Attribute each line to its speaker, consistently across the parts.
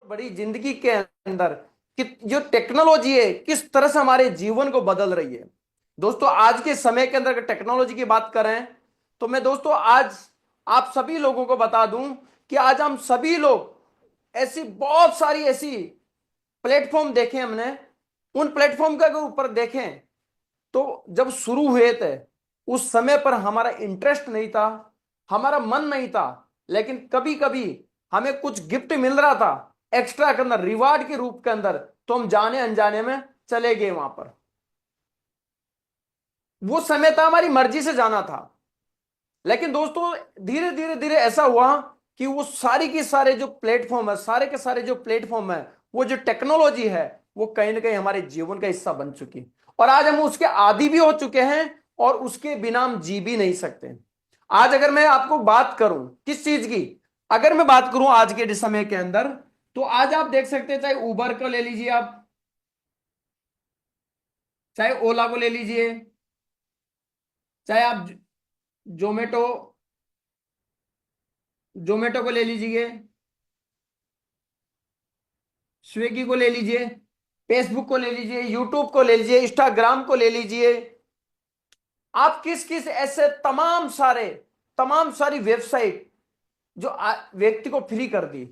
Speaker 1: बड़ी जिंदगी के अंदर कि जो टेक्नोलॉजी है किस तरह से हमारे जीवन को बदल रही है। दोस्तों आज के समय के अंदर अगर टेक्नोलॉजी की बात करें तो मैं दोस्तों आज आप सभी लोगों को बता दूं कि आज हम सभी लोग ऐसी बहुत सारी ऐसी प्लेटफॉर्म देखे हमने। उन प्लेटफॉर्म के ऊपर देखें तो जब शुरू हुए थे उस समय पर हमारा इंटरेस्ट नहीं था, हमारा मन नहीं था, लेकिन कभी कभी हमें कुछ गिफ्ट मिल रहा था एक्स्ट्रा के अंदर, रिवार्ड के रूप के अंदर, तो हम जाने अनजाने में चले गए वहां पर। वो समय था हमारी मर्जी से जाना था। लेकिन दोस्तों धीरे धीरे धीरे ऐसा हुआ कि वो सारी की सारे जो प्लेटफॉर्म है, सारे के सारे जो प्लेटफॉर्म है, वो जो टेक्नोलॉजी है, वो कहीं ना कहीं हमारे जीवन का हिस्सा बन चुकी। और आज हम उसके आदी भी हो चुके हैं और उसके बिना हम जी भी नहीं सकते। आज अगर मैं आपको बात करूं किस चीज की, अगर मैं बात करूं आज के समय के अंदर, तो आज आप देख सकते हैं, चाहे उबर को ले लीजिए आप, चाहे ओला को ले लीजिए, चाहे आप जोमेटो जोमेटो को ले लीजिए, स्विगी को ले लीजिए, फेसबुक को ले लीजिए, यूट्यूब को ले लीजिए, इंस्टाग्राम को ले लीजिए। आप किस किस ऐसे तमाम सारी वेबसाइट जो व्यक्ति को फ्री कर दी,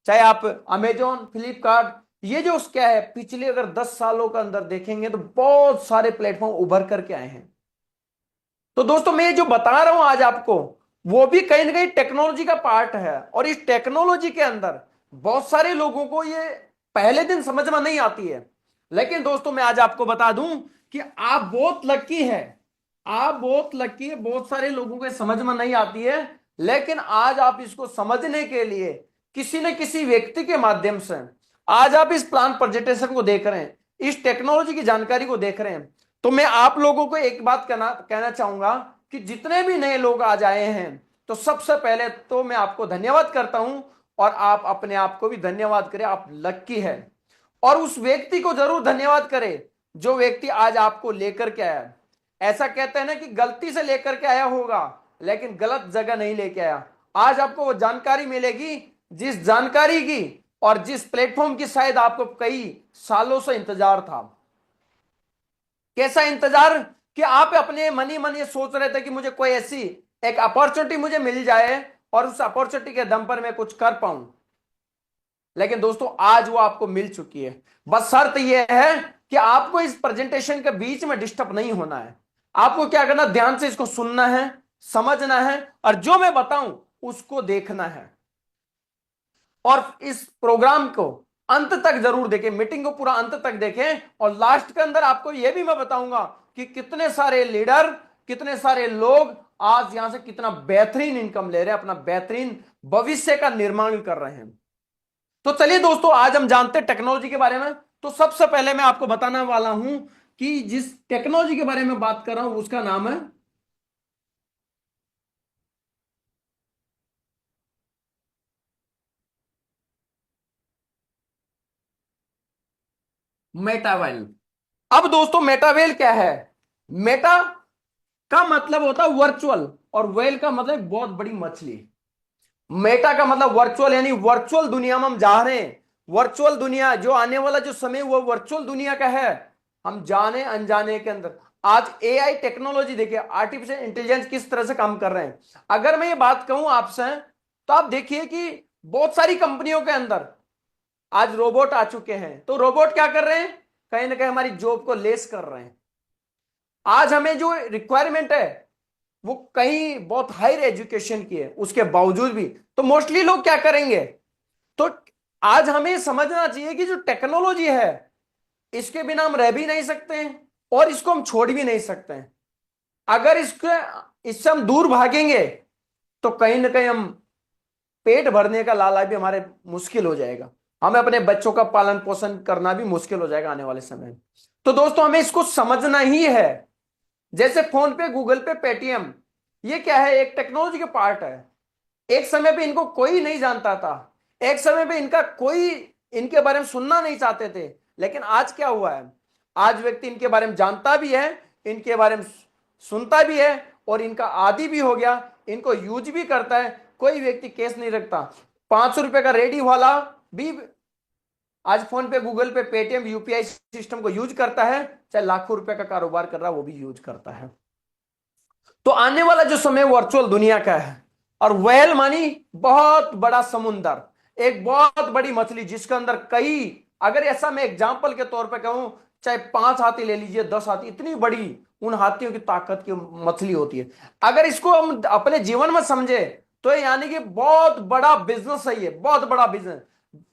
Speaker 1: चाहे आप अमेजोन, फ्लिपकार्ट, ये जो क्या है पिछले अगर 10 सालों के अंदर देखेंगे तो बहुत सारे प्लेटफॉर्म उभर करके आए हैं। तो दोस्तों मैं जो बता रहा हूं आज आपको, वो भी कहीं ना कहीं टेक्नोलॉजी का पार्ट है। और इस टेक्नोलॉजी के अंदर बहुत सारे लोगों को ये पहले दिन समझ में नहीं आती है। लेकिन दोस्तों मैं आज आपको बता दूं कि आप बहुत लकी है, आप बहुत लकी है। बहुत सारे लोगों को समझ में नहीं आती है, लेकिन आज आप इसको समझने के लिए किसी न किसी व्यक्ति के माध्यम से आज आप इस प्लान प्रेजेंटेशन को देख रहे हैं, इस टेक्नोलॉजी की जानकारी को देख रहे हैं। तो मैं आप लोगों को एक बात कहना चाहूंगा कि जितने भी नए लोग आज आए हैं, तो सबसे पहले तो मैं आपको धन्यवाद करता हूं। और आप अपने आप को भी धन्यवाद करें, आप लक्की है। और उस व्यक्ति को जरूर धन्यवाद करें जो व्यक्ति आज आपको लेकर के आया। ऐसा कहते हैं ना कि गलती से लेकर के आया होगा लेकिन गलत जगह नहीं लेके आया। आज आपको वो जानकारी मिलेगी जिस जानकारी की और जिस प्लेटफॉर्म की शायद आपको कई सालों से इंतजार था। कैसा इंतजार कि आप अपने मन ही मन ये सोच रहे थे कि मुझे कोई ऐसी एक अपॉर्चुनिटी मुझे मिल जाए और उस अपॉर्चुनिटी के दम पर मैं कुछ कर पाऊं। लेकिन दोस्तों आज वो आपको मिल चुकी है। बस शर्त यह है कि आपको इस प्रेजेंटेशन के बीच में डिस्टर्ब नहीं होना है। आपको क्या करना, ध्यान से इसको सुनना है, समझना है, और जो मैं बताऊं उसको देखना है। और इस प्रोग्राम को अंत तक जरूर देखें, मीटिंग को पूरा अंत तक देखें। और लास्ट के अंदर आपको यह भी मैं बताऊंगा कि कितने सारे लीडर, कितने सारे लोग आज यहां से कितना बेहतरीन इनकम ले रहे हैं, अपना बेहतरीन भविष्य का निर्माण कर रहे हैं। तो चलिए दोस्तों आज हम जानते हैं टेक्नोलॉजी के बारे में। तो सबसे पहले मैं आपको बताने वाला हूं कि जिस टेक्नोलॉजी के बारे में बात कर रहा हूं उसका नाम है मेटावेल। अब दोस्तों मेटावेल क्या है? मेटा का मतलब होता है वर्चुअल, और वेल का मतलब बहुत बड़ी मछली। मेटा का मतलब वर्चुअल, यानी वर्चुअल दुनिया में हम जा रहे हैं। वर्चुअल दुनिया, जो आने वाला जो समय वो वर्चुअल दुनिया का है। हम जाने अनजाने के अंदर आज एआई टेक्नोलॉजी देखिए, आर्टिफिशियल इंटेलिजेंस किस तरह से काम कर रहे हैं। अगर मैं ये बात कहूं आपसे, तो आप देखिए कि बहुत सारी कंपनियों के अंदर आज रोबोट आ चुके हैं। तो रोबोट क्या कर रहे हैं, कहीं ना कहीं हमारी जॉब को लेस कर रहे हैं। आज हमें जो रिक्वायरमेंट है वो कहीं बहुत हायर एजुकेशन की है, उसके बावजूद भी तो मोस्टली लोग क्या करेंगे। तो आज हमें समझना चाहिए कि जो टेक्नोलॉजी है इसके बिना हम रह भी नहीं सकते हैं और इसको हम छोड़ भी नहीं सकते हैं। अगर इससे हम दूर भागेंगे तो कहीं ना कहीं हम पेट भरने का लाला भी हमारे मुश्किल हो जाएगा, हमें अपने बच्चों का पालन पोषण करना भी मुश्किल हो जाएगा आने वाले समय में। तो दोस्तों हमें इसको समझना ही है। जैसे फोन पे, गूगल पे, पेटीएम, ये क्या है, एक टेक्नोलॉजी का पार्ट है। एक समय पे इनको कोई नहीं जानता था, एक समय पे इनका कोई इनके बारे में सुनना नहीं चाहते थे। लेकिन आज क्या हुआ है, आज व्यक्ति इनके बारे में जानता भी है, इनके बारे में सुनता भी है, और इनका आदी भी हो गया, इनको यूज भी करता है। कोई व्यक्ति केस नहीं रखता। 500 रुपए का रेडी वाला भी आज फोन पे, गूगल पे, पेटीएम, यूपीआई सिस्टम को यूज करता है, चाहे लाखों रुपए का कारोबार कर रहा है वो भी यूज करता है। तो आने वाला जो समय वर्चुअल दुनिया का है, और व्हेल मानी बहुत बड़ा समुंदर, एक बहुत बड़ी मछली जिसके अंदर कई, अगर ऐसा मैं एग्जांपल के तौर पे कहूं, चाहे 5 हाथी ले लीजिए, 10 हाथी, इतनी बड़ी उन हाथियों की ताकत की मछली होती है। अगर इसको हम अपने जीवन में समझे तो यानी कि बहुत बड़ा बिजनेस है ये, बहुत बड़ा बिजनेस।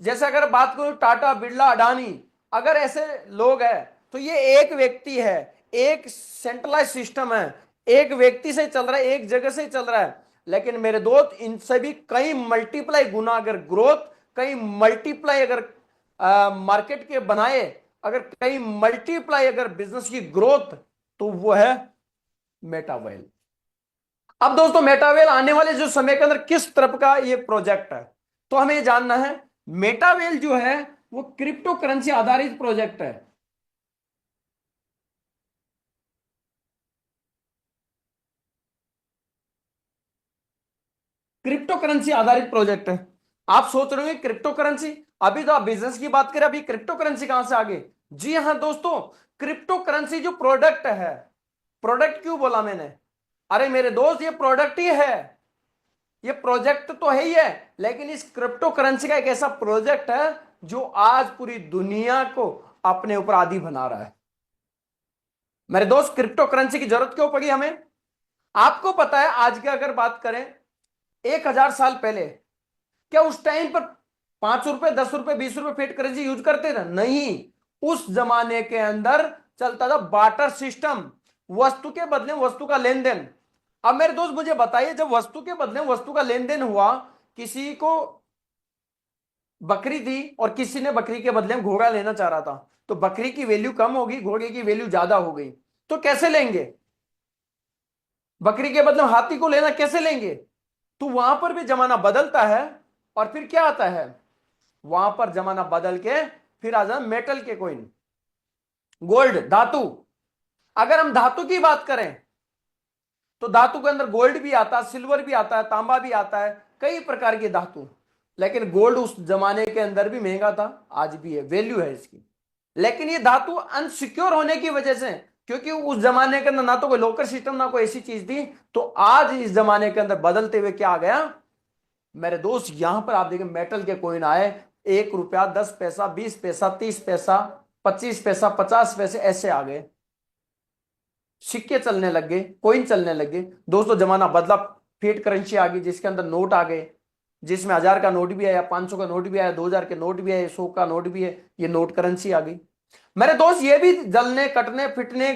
Speaker 1: जैसे अगर बात करूं टाटा, बिरला, अडानी, अगर ऐसे लोग हैं तो ये एक व्यक्ति है, एक सेंट्रलाइज सिस्टम है, एक व्यक्ति से चल रहा है, एक जगह से चल रहा है। लेकिन मेरे दोस्त इनसे भी कई मल्टीप्लाई गुना अगर ग्रोथ, कई मल्टीप्लाई अगर मार्केट के बनाए, अगर कई मल्टीप्लाई अगर बिजनेस की ग्रोथ, तो वो है मेटावेल। अब दोस्तों मेटावेल आने वाले जो समय के अंदर किस तरफ का ये प्रोजेक्ट है, तो हमें जानना है। मेटावेल जो है वो क्रिप्टो करेंसी आधारित प्रोजेक्ट है। क्रिप्टो करेंसी आधारित प्रोजेक्ट है। आप सोच रहे हो क्रिप्टो करेंसी, अभी तो आप बिजनेस की बात करें, अभी क्रिप्टो करेंसी कहां से आ गई? जी हां दोस्तों, क्रिप्टो करेंसी जो प्रोडक्ट है, प्रोडक्ट क्यों बोला मैंने? अरे मेरे दोस्त ये प्रोडक्ट ही है, ये प्रोजेक्ट तो है ही है, लेकिन इस क्रिप्टो करेंसी का एक ऐसा प्रोजेक्ट है जो आज पूरी दुनिया को अपने ऊपर आदी बना रहा है। मेरे दोस्त क्रिप्टो करेंसी की जरूरत क्यों पड़ी हमें? आपको पता है आज की अगर बात करें, 1,000 साल पहले क्या उस टाइम पर 5 रुपए, 10 रुपए, 20 रुपए फेट करेंसी यूज करते थे? नहीं। उस जमाने के अंदर चलता था बाटर सिस्टम, वस्तु के बदले वस्तु का लेन देन। अब मेरे दोस्त मुझे बताइए, जब वस्तु के बदले वस्तु का लेन देन हुआ, किसी को बकरी थी और किसी ने बकरी के बदले में घोड़ा लेना चाह रहा था, तो बकरी की वैल्यू कम होगी, घोड़े की वैल्यू ज्यादा हो गई, तो कैसे लेंगे? बकरी के बदले में हाथी को लेना कैसे लेंगे? तो वहां पर भी जमाना बदलता है, और फिर क्या आता है, वहां पर जमाना बदल के फिर आ जाए मेटल के कॉइन, गोल्ड, धातु। अगर हम धातु की बात करें तो धातु के अंदर गोल्ड भी आता है, सिल्वर भी आता है, तांबा भी आता है, कई प्रकार की धातु। लेकिन गोल्ड उस जमाने के अंदर भी महंगा था, आज भी है, वैल्यू है इसकी। लेकिन ये धातु अनसिक्योर होने की वजह से, क्योंकि उस जमाने के अंदर ना तो कोई लॉकर सिस्टम, ना कोई ऐसी चीज थी, तो आज इस जमाने के अंदर बदलते हुए क्या आ गया मेरे दोस्त, यहां पर आप देखें मेटल के कॉइन आए। 1 रुपया, 10 पैसा, 20 पैसा, 30 पैसा, 25 पैसा, 50 पैसे, ऐसे आ गए, सिक्के चलने लग गए, कॉइन चलने लग गए। दोस्तों जमाना बदला, फिएट करेंसी आ गई जिसके अंदर नोट आ गए, जिसमें 1,000 का नोट भी आया, 500 का नोट भी आया, 2,000 के नोट भी आए, 100 का नोट भी है, ये नोट करेंसी आ गई। मेरे दोस्त ये भी जलने, कटने, फिटने,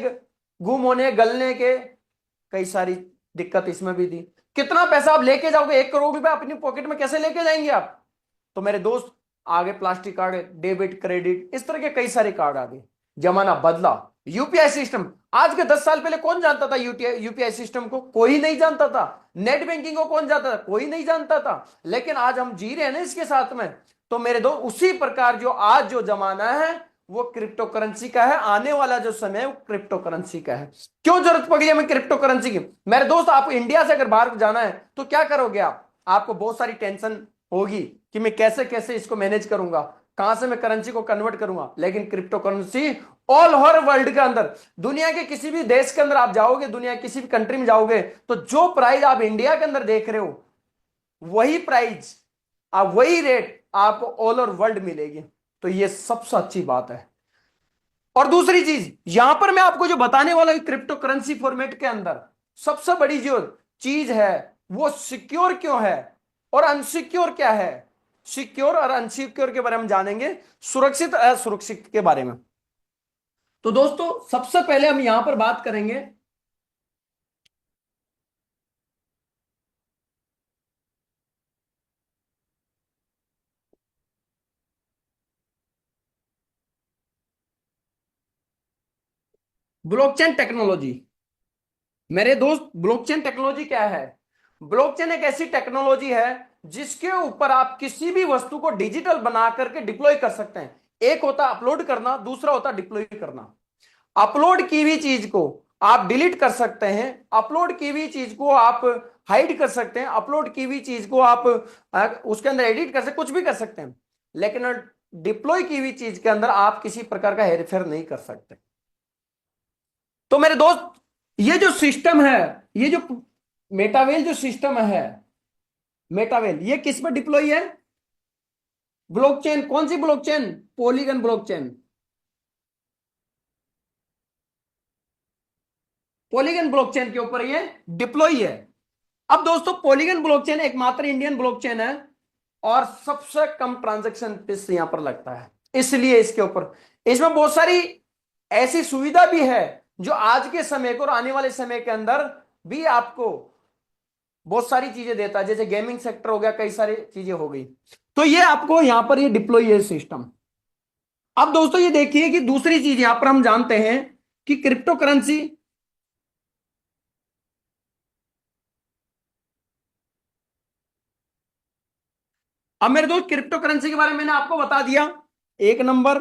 Speaker 1: गुम होने, गलने के कई सारी दिक्कत इसमें भी थी। कितना पैसा आप लेके जाओगे? 1 करोड़ रुपए अपनी पॉकेट में कैसे लेके जाएंगे आप? तो मेरे दोस्त आगे प्लास्टिक कार्ड, डेबिट, क्रेडिट, इस तरह के कई सारे कार्ड आ गए, जमाना बदला। यूपीआई सिस्टम, आज के 10 साल पहले कौन जानता था यूपीआई सिस्टम को? कोई नहीं जानता था। नेट बैंकिंग को कौन जानता था? कोई नहीं जानता था। लेकिन आज हम जी रहे हैं ना इसके साथ में। तो मेरे दोस्त उसी प्रकार जो आज जो जमाना है वो क्रिप्टो करेंसी का है, आने वाला जो समय है वो क्रिप्टो करेंसी का है। क्यों जरूरत पड़ी हमें क्रिप्टो करेंसी की? मेरे दोस्त आप इंडिया से अगर बाहर जाना है तो क्या करोगे आप? आपको बहुत सारी टेंशन होगी कि मैं कैसे कैसे इसको मैनेज करूंगा, कहां से मैं करेंसी को कन्वर्ट करूंगा। लेकिन crypto currency all over world के अंदर, दुनिया के किसी भी देश के अंदर आप जाओगे, दुनिया की किसी भी कंट्री में जाओगे, तो जो प्राइस आप इंडिया के अंदर देख रहे हो वही प्राइस, आप वही रेट आपको ऑल ओवर वर्ल्ड मिलेगी। तो ये सबसे अच्छी बात है। और दूसरी चीज यहां पर मैं आपको जो बताने वाला हूं, क्रिप्टो करेंसी फॉर्मेट के अंदर सबसे बड़ी जो चीज है वो सिक्योर क्यों है और अनसिक्योर क्या है। सिक्योर और अनसिक्योर के बारे में जानेंगे, सुरक्षित असुरक्षित के बारे में। तो दोस्तों सबसे पहले हम यहां पर बात करेंगे ब्लॉकचेन टेक्नोलॉजी। मेरे दोस्त ब्लॉकचेन टेक्नोलॉजी क्या है? ब्लॉकचेन एक ऐसी टेक्नोलॉजी है जिसके ऊपर आप किसी भी वस्तु को डिजिटल बना करके डिप्लॉय कर सकते हैं। एक होता है अपलोड करना, दूसरा होता है डिप्लॉय करना। अपलोड की हुई चीज को आप डिलीट कर सकते हैं, अपलोड की हुई चीज को आप हाइड कर सकते हैं, अपलोड की हुई चीज को आप उसके अंदर एडिट कर सकते, कुछ भी कर सकते हैं। लेकिन डिप्लॉय की हुई चीज के अंदर आप किसी प्रकार का हेरफेर नहीं कर सकते। तो मेरे दोस्त, ये जो सिस्टम है, ये जो मेटावेल जो सिस्टम है, मेटावेल ये किस पर डिप्लॉय है? ब्लॉकचेन। कौन सी blockchain? Polygon blockchain. Polygon blockchain के ऊपर ये डिप्लॉय है। अब दोस्तों, पॉलीगन ब्लॉकचेन एकमात्र इंडियन ब्लॉकचेन है और सबसे कम ट्रांजैक्शन फीस यहां पर लगता है, इसलिए इसके ऊपर, इसमें बहुत सारी ऐसी सुविधा भी है जो आज के समय को और आने वाले समय के अंदर भी आपको बहुत सारी चीजें देता है, जैसे गेमिंग सेक्टर हो गया, कई सारी चीजें हो गई। तो ये आपको यहां पर ये डिप्लॉय है सिस्टम। अब दोस्तों ये देखिए कि दूसरी चीज यहां पर हम जानते हैं कि क्रिप्टो करेंसी। अब मेरे दोस्त, क्रिप्टो करेंसी के बारे में मैंने आपको बता दिया, एक नंबर।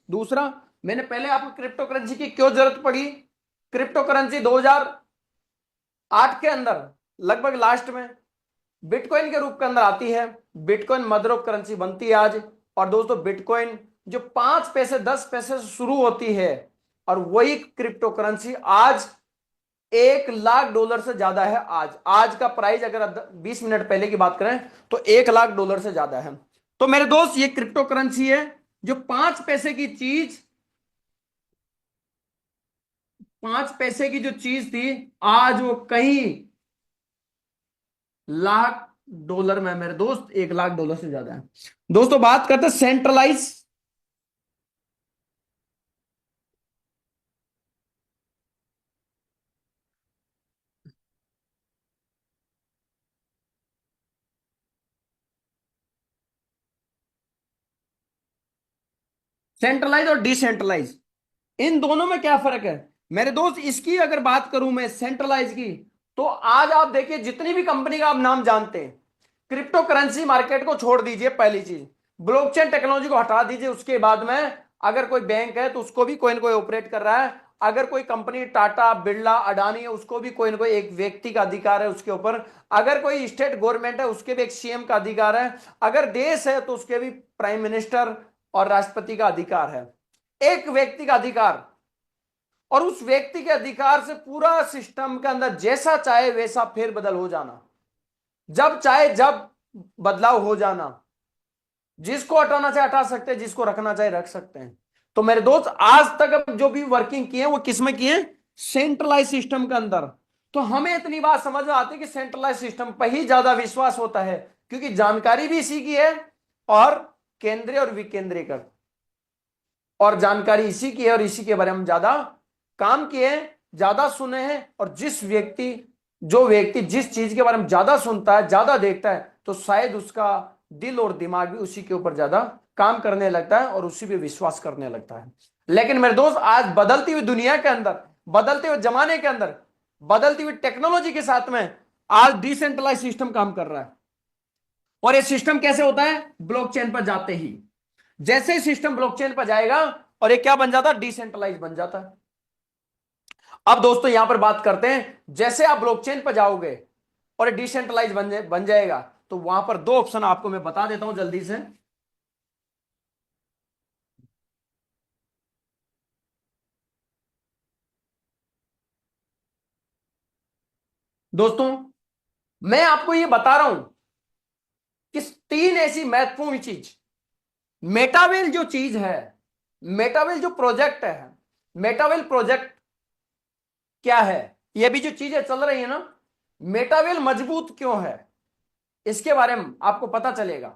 Speaker 1: दूसरा, मैंने पहले आपको क्रिप्टो करेंसी की क्यों जरूरत पड़ी। क्रिप्टो करेंसी 2008 के अंदर लगभग लास्ट में बिटकॉइन के रूप के अंदर आती है। बिटकॉइन मदर ऑफ करेंसी बनती है आज। और दोस्तों, बिटकॉइन जो 5 पैसे 10 पैसे से शुरू होती है, और वही क्रिप्टो करेंसी आज $1 लाख से ज्यादा है। आज आज का प्राइस अगर 20 मिनट पहले की बात करें तो $1 लाख से ज्यादा है। तो मेरे दोस्त, ये क्रिप्टो करेंसी है जो 5 पैसे की चीज, 5 पैसे की जो चीज थी, आज वो कई $1 लाख में मेरे दोस्त $1 लाख से ज्यादा है। दोस्तों, बात करते हैं सेंट्रलाइज। सेंट्रलाइज और डिसेंट्रलाइज, इन दोनों में क्या फर्क है मेरे दोस्त? इसकी अगर बात करूं मैं, सेंट्रलाइज की, तो आज आप देखिए जितनी भी कंपनी का आप नाम जानते हैं, क्रिप्टो करेंसी मार्केट को छोड़ दीजिए, पहली चीज ब्लॉकचेन टेक्नोलॉजी को हटा दीजिए, उसके बाद में अगर कोई बैंक है तो उसको भी कोई ना कोई ऑपरेट कर रहा है। अगर कोई कंपनी टाटा बिरला अडानी है, उसको भी कोई ना कोई एक व्यक्ति का अधिकार है उसके ऊपर। अगर कोई स्टेट गवर्नमेंट है, उसके भी एक सीएम का अधिकार है। अगर देश है तो उसके भी प्राइम मिनिस्टर और राष्ट्रपति का अधिकार है। एक व्यक्ति का अधिकार, और उस व्यक्ति के अधिकार से पूरा सिस्टम के अंदर जैसा चाहे वैसा फेरबदल हो जाना, जब चाहे जब बदलाव हो जाना, जिसको हटाना चाहे हटा सकते हैं, जिसको रखना चाहे रख सकते हैं। तो मेरे दोस्त, आज तक अब जो भी वर्किंग किए वो किसमें किए? सेंट्रलाइज सिस्टम के अंदर। तो हमें इतनी बात समझ में आती है कि सेंट्रलाइज सिस्टम पर ही ज्यादा विश्वास होता है, क्योंकि जानकारी भी इसी की है, और केंद्रीय और विकेंद्रीकृत, और जानकारी इसी की है, और इसी के बारे में ज्यादा काम किए हैं, ज्यादा सुने हैं। और जो व्यक्ति जिस चीज के बारे में ज्यादा सुनता है, ज्यादा देखता है, तो शायद उसका दिल और दिमाग भी उसी के ऊपर ज्यादा काम करने लगता है और उसी पे विश्वास करने लगता है। लेकिन मेरे दोस्त, आज बदलती हुई दुनिया के अंदर, बदलते हुए जमाने के अंदर, बदलती हुई टेक्नोलॉजी के साथ में आज डिसेंट्रलाइज सिस्टम काम कर रहा है। और ये सिस्टम कैसे होता है? ब्लॉकचेन पर जाते ही, जैसे ही सिस्टम ब्लॉकचेन पर जाएगा, और ये क्या बन जाता है? डिसेंट्रलाइज बन जाता है। अब दोस्तों, यहां पर बात करते हैं, जैसे आप ब्लॉकचेन पर जाओगे और डिसेंट्रलाइज बन जाएगा, तो वहां पर दो ऑप्शन आपको मैं बता देता हूं जल्दी से। दोस्तों, मैं आपको ये बता रहा हूं कि तीन ऐसी महत्वपूर्ण चीज, मेटावेल जो चीज है, मेटावेल जो प्रोजेक्ट है, मेटावेल प्रोजेक्ट क्या है, ये भी जो चीजें चल रही है ना, मेटावेल मजबूत क्यों है, इसके बारे में आपको पता चलेगा।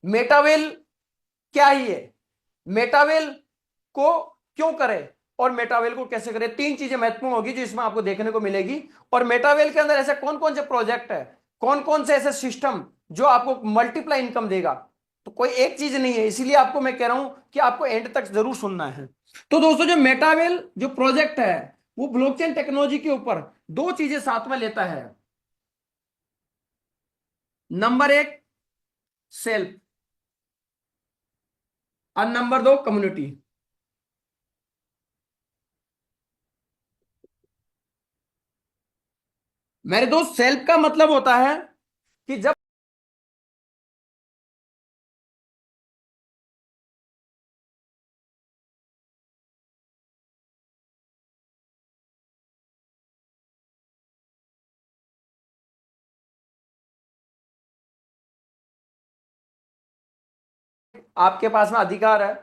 Speaker 1: मेटावेल क्या ही है, मेटावेल को क्यों करें, और मेटावेल को कैसे करें, तीन चीजें महत्वपूर्ण होगी जो इसमें आपको देखने को मिलेगी। और मेटावेल के अंदर ऐसे कौन कौन से प्रोजेक्ट है, कौन कौन से ऐसे सिस्टम जो आपको मल्टीप्लाई इनकम देगा। तो कोई एक चीज नहीं है, इसीलिए आपको मैं कह रहा हूं कि आपको एंड तक जरूर सुनना है। तो दोस्तों, जो मेटावेल जो प्रोजेक्ट है, वो ब्लॉकचेन टेक्नोलॉजी के ऊपर दो चीजें साथ में लेता है। नंबर एक, सेल्फ, और नंबर दो, कम्युनिटी। मेरे दोस्त, सेल्फ का मतलब होता है कि जब आपके पास में अधिकार है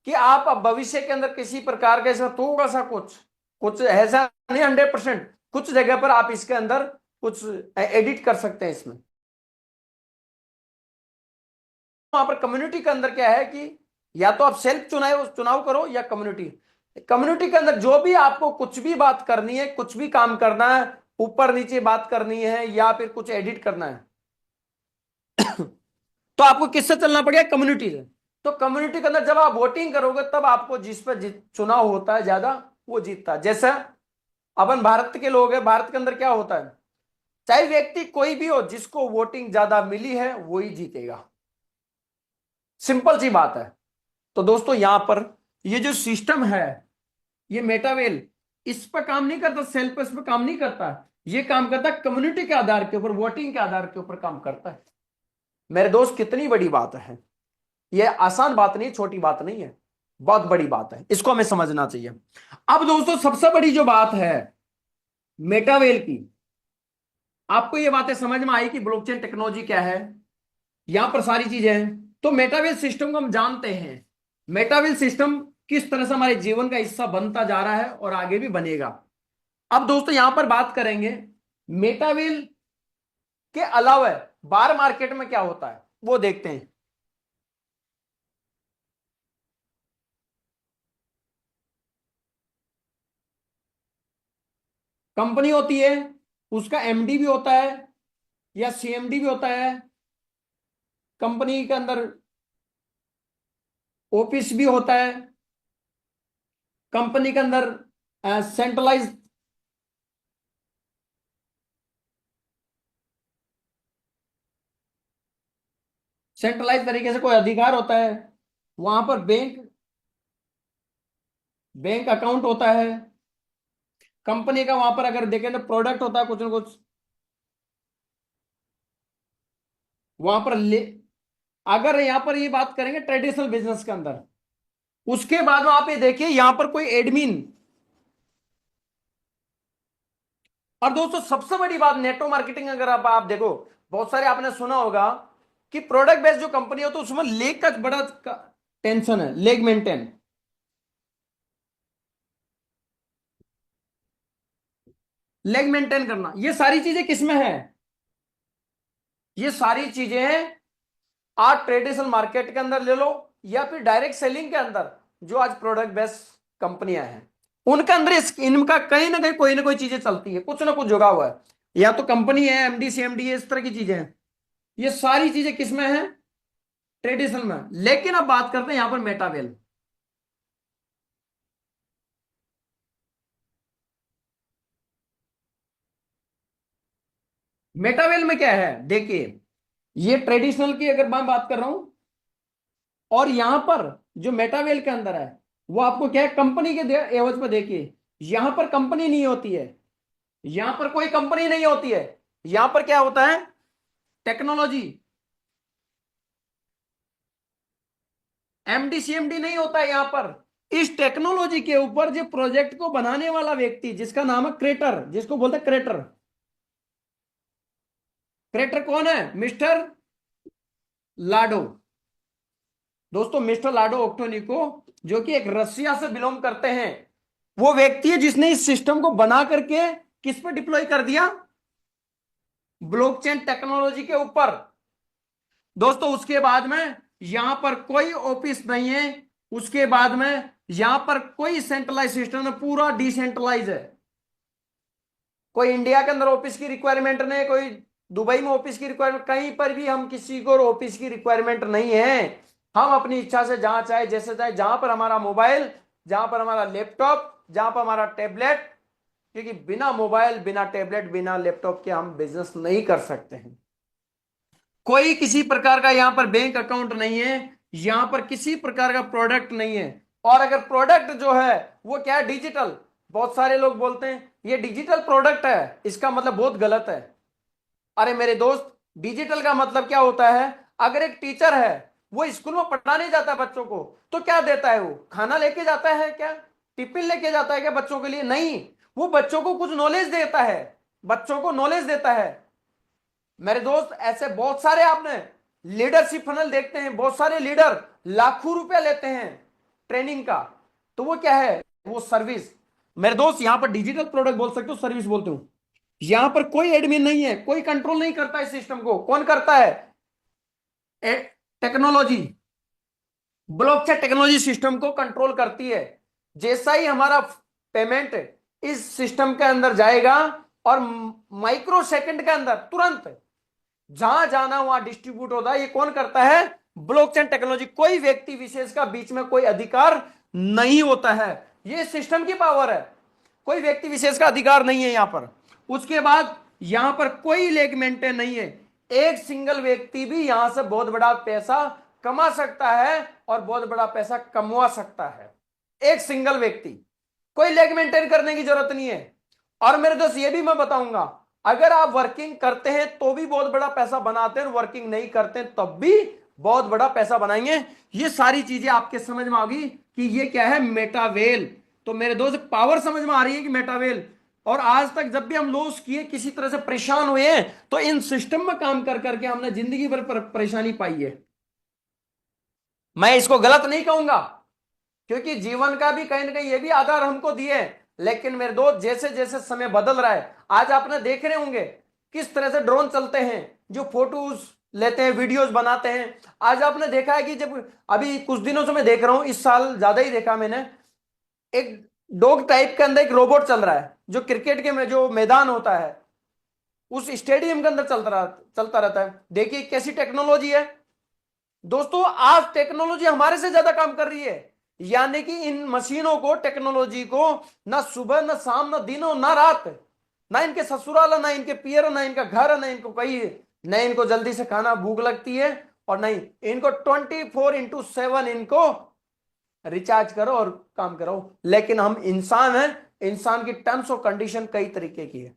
Speaker 1: कि आप अब भविष्य के अंदर किसी प्रकार के थोड़ा सा कुछ कुछ ऐसा नहीं 100%, कुछ जगह पर आप इसके अंदर कुछ एडिट कर सकते हैं इसमें। वहां पर कम्युनिटी के अंदर क्या है कि या तो आप सेल्फ चुनाव चुनाव करो या कम्युनिटी। कम्युनिटी के अंदर जो भी आपको कुछ भी बात करनी है, कुछ भी काम करना है, ऊपर नीचे बात करनी है या फिर कुछ एडिट करना है तो आपको किससे चलना पड़ेगा? कम्युनिटी से। तो कम्युनिटी के अंदर जब आप वोटिंग करोगे तब आपको जिस पर चुनाव होता है ज्यादा वो जीतता है। जैसे अपन भारत के लोग हैं, भारत के अंदर क्या होता है, चाहे व्यक्ति कोई भी हो, जिसको वोटिंग ज्यादा मिली है वही जीतेगा। सिंपल सी बात है। तो दोस्तों यहां पर ये जो सिस्टम है, ये मेटावेल इस पर काम नहीं करता, सेल्फ इस पर काम नहीं करता, ये काम करता है कम्युनिटी के आधार के ऊपर, वोटिंग के आधार के ऊपर काम करता है। मेरे दोस्त कितनी बड़ी बात है, ये आसान बात नहीं, छोटी बात नहीं है, बहुत बड़ी बात है, इसको हमें समझना चाहिए। अब दोस्तों सबसे बड़ी जो बात है मेटावेल की, आपको ये बातें समझ में आई कि ब्लॉकचेन टेक्नोलॉजी क्या है, यहां पर सारी चीजें हैं। तो मेटावेल सिस्टम को हम जानते हैं, मेटावेल सिस्टम किस तरह से हमारे जीवन का हिस्सा बनता जा रहा है और आगे भी बनेगा। अब दोस्तों यहां पर बात करेंगे मेटावेल के अलावा बार मार्केट में क्या होता है वो देखते हैं। कंपनी होती है, उसका एमडी भी होता है या सीएमडी भी होता है, कंपनी के अंदर ऑफिस भी होता है, कंपनी के अंदर सेंट्रलाइज सेंट्रलाइज तरीके से कोई अधिकार होता है, वहां पर बैंक बैंक अकाउंट होता है, कंपनी का वहां पर अगर देखें तो प्रोडक्ट होता है कुछ ना कुछ वहां पर ले। अगर यहां पर ये बात करेंगे ट्रेडिशनल बिजनेस के अंदर, उसके बाद में आप ये देखिए यहां पर कोई एडमिन। और दोस्तों सबसे बड़ी बात नेटवर्क मार्केटिंग, अगर आप देखो, बहुत सारे आपने सुना होगा कि प्रोडक्ट बेस्ड जो कंपनी हो तो उसमें लेग का बड़ा टेंशन है, लेग मेंटेन, लेग मेंटेन करना, ये सारी चीजें किसमें है? ये सारी चीजें आज ट्रेडिशनल मार्केट के अंदर ले लो या फिर डायरेक्ट सेलिंग के अंदर जो आज प्रोडक्ट बेस्ड कंपनियां हैं उनके अंदर इनका कहीं ना कोई चीजें चलती है, कुछ ना कुछ जुड़ा हुआ है, या तो कंपनी है, एमडी सीएमडी है, इस तरह की चीजें हैं। ये सारी चीजें किसमें है? ट्रेडिशनल में। लेकिन अब बात करते हैं यहां पर मेटावेल। मेटावेल में क्या है देखिए, ये ट्रेडिशनल की अगर मैं बात कर रहा हूं, और यहां पर जो मेटावेल के अंदर है वो आपको क्या है, कंपनी के एवज पर देखिए, यहां पर कंपनी नहीं होती है, यहां पर कोई कंपनी नहीं होती है, यहां पर क्या होता है? टेक्नोलॉजी, एमडी सीएमडी नहीं होता है यहां पर। इस टेक्नोलॉजी के ऊपर जो प्रोजेक्ट को बनाने वाला व्यक्ति जिसका नाम है क्रेटर, जिसको बोलते हैं क्रेटर, क्रेटर कौन है? मिस्टर लाडो। दोस्तों मिस्टर लाडो ओक्टोनिको, जो कि एक रशिया से बिलोंग करते हैं, वो व्यक्ति है जिसने इस सिस्टम को बना करके किस पर डिप्लॉय कर दिया? ब्लॉकचेन टेक्नोलॉजी के ऊपर। दोस्तों उसके बाद में यहां पर कोई ऑफिस नहीं है, उसके बाद में यहां पर कोई सेंट्रलाइज सिस्टम है, पूरा डिसेंट्रलाइज है। कोई इंडिया के अंदर ऑफिस की रिक्वायरमेंट नहीं, कोई दुबई में ऑफिस की रिक्वायरमेंट, कहीं पर भी हम किसी को ऑफिस की रिक्वायरमेंट नहीं है। हम अपनी इच्छा से जहां चाहे जैसे चाहे, जहां पर हमारा मोबाइल, जहां पर हमारा लैपटॉप, जहां पर हमारा टैबलेट, क्योंकि बिना मोबाइल, बिना टैबलेट, बिना लैपटॉप के हम बिजनेस नहीं कर सकते हैं। कोई किसी प्रकार का यहां पर बैंक अकाउंट नहीं है, यहां पर किसी प्रकार का प्रोडक्ट नहीं है। और अगर प्रोडक्ट जो है वो क्या है? डिजिटल। बहुत सारे लोग बोलते हैं ये डिजिटल प्रोडक्ट है, इसका मतलब बहुत गलत है। अरे मेरे दोस्त, डिजिटल का मतलब क्या होता है? अगर एक टीचर है वो स्कूल में पढ़ाने जाता है बच्चों को, तो क्या देता है? वो खाना लेके जाता है क्या? टिफिन लेके जाता है क्या बच्चों के लिए? नहीं, वो बच्चों को कुछ नॉलेज देता है, बच्चों को नॉलेज देता है। मेरे दोस्त ऐसे बहुत सारे आपने लीडरशिप फनल देखते हैं, बहुत सारे लीडर लाखों रुपया लेते हैं ट्रेनिंग का, तो वो क्या है, वो सर्विस। मेरे दोस्त यहां पर डिजिटल प्रोडक्ट बोल सकते हो, सर्विस बोलते हो। यहां पर कोई एडमिन नहीं है, कोई कंट्रोल नहीं करता इस सिस्टम को। कौन करता है? टेक्नोलॉजी, ब्लॉकचेन टेक्नोलॉजी सिस्टम को कंट्रोल करती है। जैसा ही हमारा पेमेंट इस सिस्टम के अंदर जाएगा और माइक्रो सेकंड के अंदर तुरंत जहां जाना वहां डिस्ट्रीब्यूट होता है। ये कौन करता है? Blockchain technology. कोई व्यक्ति विशेष का बीच में कोई अधिकार नहीं होता है, ये सिस्टम की पावर है। कोई व्यक्ति विशेष का अधिकार नहीं है यहां पर। उसके बाद यहां पर कोई लेग मेंटेन नहीं है। एक सिंगल व्यक्ति भी यहां से बहुत बड़ा पैसा कमा सकता है और बहुत बड़ा पैसा कमवा सकता है। एक सिंगल व्यक्ति, कोई लेग मेंटेन करने की जरूरत नहीं है। और मेरे दोस्त ये भी मैं बताऊंगा, अगर आप वर्किंग करते हैं तो भी बहुत बड़ा पैसा बनाते हैं, और वर्किंग नहीं करते हैं तब भी बहुत बड़ा पैसा बनाएंगे। ये सारी चीजें आपके समझ में आगी कि ये क्या है, मेटावेल। तो मेरे दोस्त पावर समझ में आ रही है कि मेटावेल। और आज तक जब भी हम लॉस किए, किसी तरह से परेशान हुए हैं, तो इन सिस्टम में काम कर करके हमने जिंदगी भर परेशानी पाई है। मैं इसको गलत नहीं कहूंगा, क्योंकि जीवन का भी कहीं ना कहीं ये भी आधार हमको दिए हैं। लेकिन मेरे दोस्त, जैसे जैसे समय बदल रहा है, आज आपने देख रहे होंगे किस तरह से ड्रोन चलते हैं, जो फोटोज लेते हैं, वीडियोस बनाते हैं। आज आपने देखा है कि जब अभी कुछ दिनों से मैं देख रहा हूं, इस साल ज्यादा ही देखा मैंने, एक डॉग टाइप के अंदर एक रोबोट चल रहा है, जो क्रिकेट के में जो मैदान होता है उस स्टेडियम के अंदर चलता रहता है। देखिए कैसी टेक्नोलॉजी है दोस्तों। आज टेक्नोलॉजी हमारे से ज्यादा काम कर रही है। यानी कि इन मशीनों को, टेक्नोलॉजी को, ना सुबह ना शाम ना दिनों ना रात, ना इनके ससुराल, ना इनके पियर, ना इनका घर, ना इनको कहीं, ना इनको जल्दी से खाना भूख लगती है, और नहीं इनको 24/7 इनको रिचार्ज करो और काम करो। लेकिन हम इंसान हैं, इंसान की टर्म्स और कंडीशन कई तरीके की है।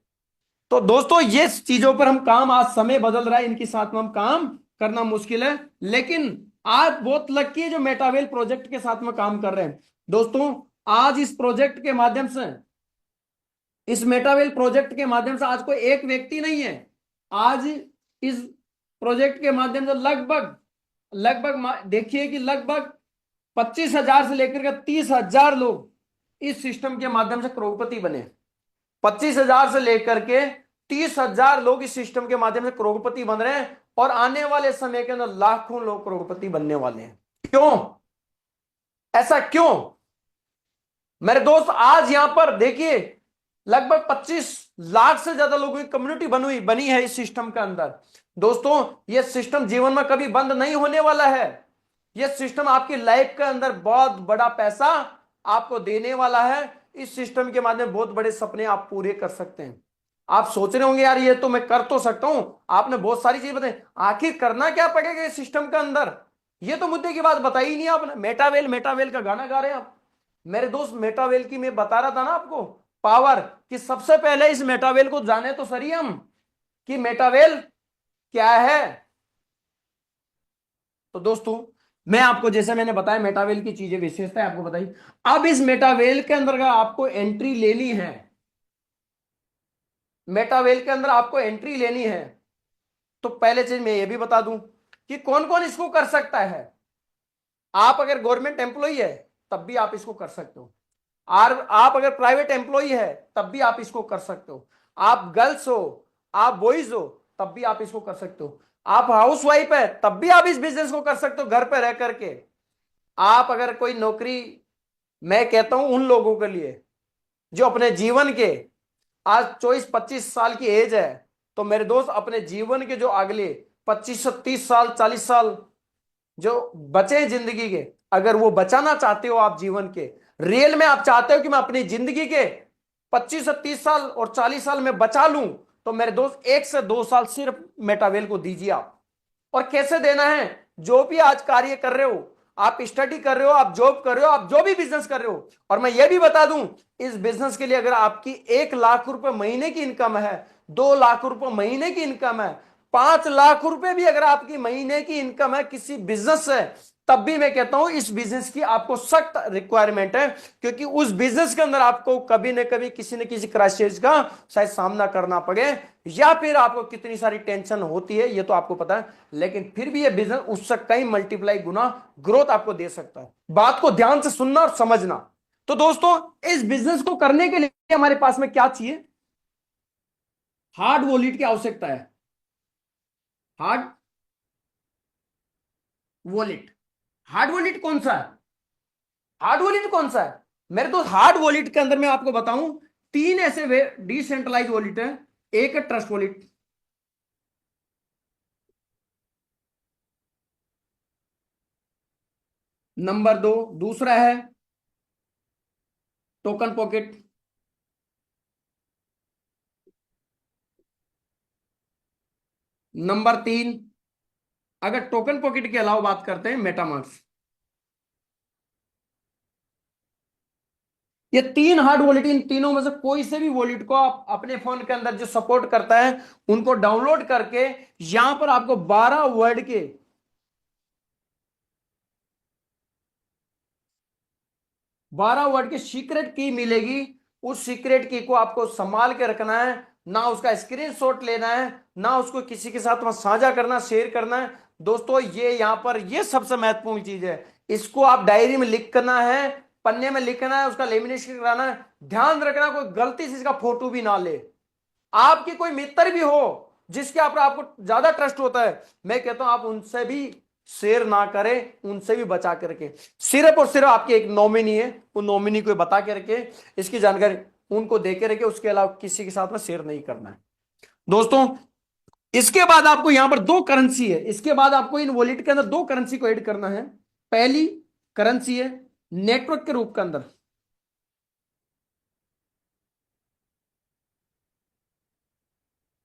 Speaker 1: तो दोस्तों ये चीजों पर हम काम, आज समय बदल रहा है, इनके साथ में हम काम करना मुश्किल है। लेकिन आज बहुत लकी है जो मेटावेल प्रोजेक्ट के साथ में काम कर रहे हैं। दोस्तों आज इस प्रोजेक्ट के माध्यम से, इस मेटावेल प्रोजेक्ट के माध्यम से आज कोई एक व्यक्ति नहीं है। आज इस प्रोजेक्ट के माध्यम से लगभग लगभग देखिए कि लगभग 25,000 से लेकर के 30,000 लोग इस सिस्टम के माध्यम से करोड़पति बने। 25,000 से लेकर के 30,000 लोग इस सिस्टम के माध्यम से करोड़पति बन रहे हैं, और आने वाले समय के अंदर लाखों लोग करोड़पति बनने वाले हैं। क्यों? ऐसा क्यों? मेरे दोस्त आज यहां पर देखिए लगभग 25 लाख से ज्यादा लोगों की कम्युनिटी बनी है इस सिस्टम के अंदर। दोस्तों यह सिस्टम जीवन में कभी बंद नहीं होने वाला है। यह सिस्टम आपकी लाइफ के अंदर बहुत बड़ा पैसा आपको देने वाला है। इस सिस्टम के माध्यम बहुत बड़े सपने आप पूरे कर सकते हैं। आप सोच रहे होंगे यार ये तो मैं कर तो सकता हूं, आपने बहुत सारी चीज बताई, आखिर करना क्या पड़ेगा इस सिस्टम के अंदर? ये तो मुद्दे की बात बताई ही नहीं आपने। मेटावेल, मेटावेल का गाना गा रहे हैं आप। मेरे दोस्त मेटावेल की मैं बता रहा था ना आपको पावर, कि सबसे पहले इस मेटावेल को जाने तो सही हम कि मेटावेल क्या है। तो दोस्तों मैं आपको, जैसे मैंने बताया, मेटावेल की चीजें, विशेषताएं आपको बताई। अब इस मेटावेल के अंदर का आपको एंट्री लेनी है, मेटावेल के अंदर आपको एंट्री लेनी है, तो पहले चीज मैं ये भी बता दूं कि कौन कौन इसको कर सकता है। आप अगर गवर्नमेंट एम्प्लॉई है तब भी आप इसको कर सकते हो, और आप अगर प्राइवेट एम्प्लॉई है तब भी आप इसको कर सकते हो। आप गर्ल्स हो, आप बॉयज हो, तब भी आप इसको कर सकते हो। आप हाउस वाइफ है तब भी आप इस बिजनेस को कर सकते हो घर पे रह करके। आप अगर कोई नौकरी, मैं कहता हूं उन लोगों के लिए जो अपने जीवन के, आज 24-25 साल की एज है, तो मेरे दोस्त अपने जीवन के जो अगले 25 से 30 साल 40 साल जो बचे हैं जिंदगी के, अगर वो बचाना चाहते हो आप जीवन के, रियल में आप चाहते हो कि मैं अपनी जिंदगी के 25 से 30 साल और 40 साल में बचा लूं, तो मेरे दोस्त 1 से 2 साल सिर्फ मेटावेल को दीजिए आप। और कैसे देना है? जो भी आज कार्य कर रहे हो, आप स्टडी कर रहे हो, आप जॉब कर रहे हो, आप जो भी बिजनेस कर रहे हो, और मैं ये भी बता दूं, इस बिजनेस के लिए अगर आपकी 1 लाख रुपए महीने की इनकम है, 2 लाख रुपए महीने की इनकम है, 5 लाख रुपए भी अगर आपकी महीने की इनकम है किसी बिजनेस से, तब भी मैं कहता हूं इस बिजनेस की आपको सख्त रिक्वायरमेंट है, क्योंकि उस बिजनेस के अंदर आपको कभी न कभी किसी न किसी क्राइसिस का शायद सामना करना पड़े, या फिर आपको कितनी सारी टेंशन होती है ये तो आपको पता है, लेकिन फिर भी ये बिजनेस उससे कई मल्टीप्लाई गुना ग्रोथ आपको दे सकता है। बात को ध्यान से सुनना और समझना। तो दोस्तों, इस बिजनेस को करने के लिए हमारे पास में क्या चाहिए? हार्ड वॉलेट की आवश्यकता है। Hard wallet. हार्ड वॉलेट कौन सा है? हार्ड वॉलेट कौन सा है मेरे दोस्त? हार्ड वॉलेट के अंदर मैं आपको बताऊं, तीन ऐसे वे डिसेंट्रलाइज वॉलेट है। एक है ट्रस्ट वॉलेट, नंबर दो, दूसरा है टोकन पॉकेट, नंबर तीन, अगर टोकन पॉकेट के अलावा बात करते हैं, मेटामास्क। ये तीन हार्ड वॉलेट, इन तीनों में से कोई से भी वॉलेट को आप अपने फोन के अंदर जो सपोर्ट करता है उनको डाउनलोड करके यहां पर आपको 12 वर्ड के सीक्रेट की मिलेगी। उस सीक्रेट की को आपको संभाल के रखना है, ना उसका स्क्रीनशॉट लेना है, ना उसको किसी के साथ में साझा करना, शेयर करना है। दोस्तों, ये यहां पर ये सबसे महत्वपूर्ण चीज है। इसको आप डायरी में लिखना है, पन्ने में लिखना है, उसका लेमिनेशन कराना है। ध्यान रखना कोई गलती से इसका फोटो भी ना ले। आपके कोई मित्र भी हो जिसके आप आपको ज्यादा ट्रस्ट होता है, मैं कहता हूं आप उनसे भी शेयर ना करें, उनसे भी बचा के रखें। सिर्फ और सिर्फ आपके एक नॉमिनी है, उन नॉमिनी को बता के रखे, इसकी जानकारी उनको दे के रखे, उसके अलावा किसी के साथ में शेयर नहीं करना है। दोस्तों, इसके बाद आपको यहां पर दो करेंसी है, इसके बाद आपको इन वॉलेट के अंदर दो करेंसी को ऐड करना है। पहली करेंसी है नेटवर्क के रूप के अंदर।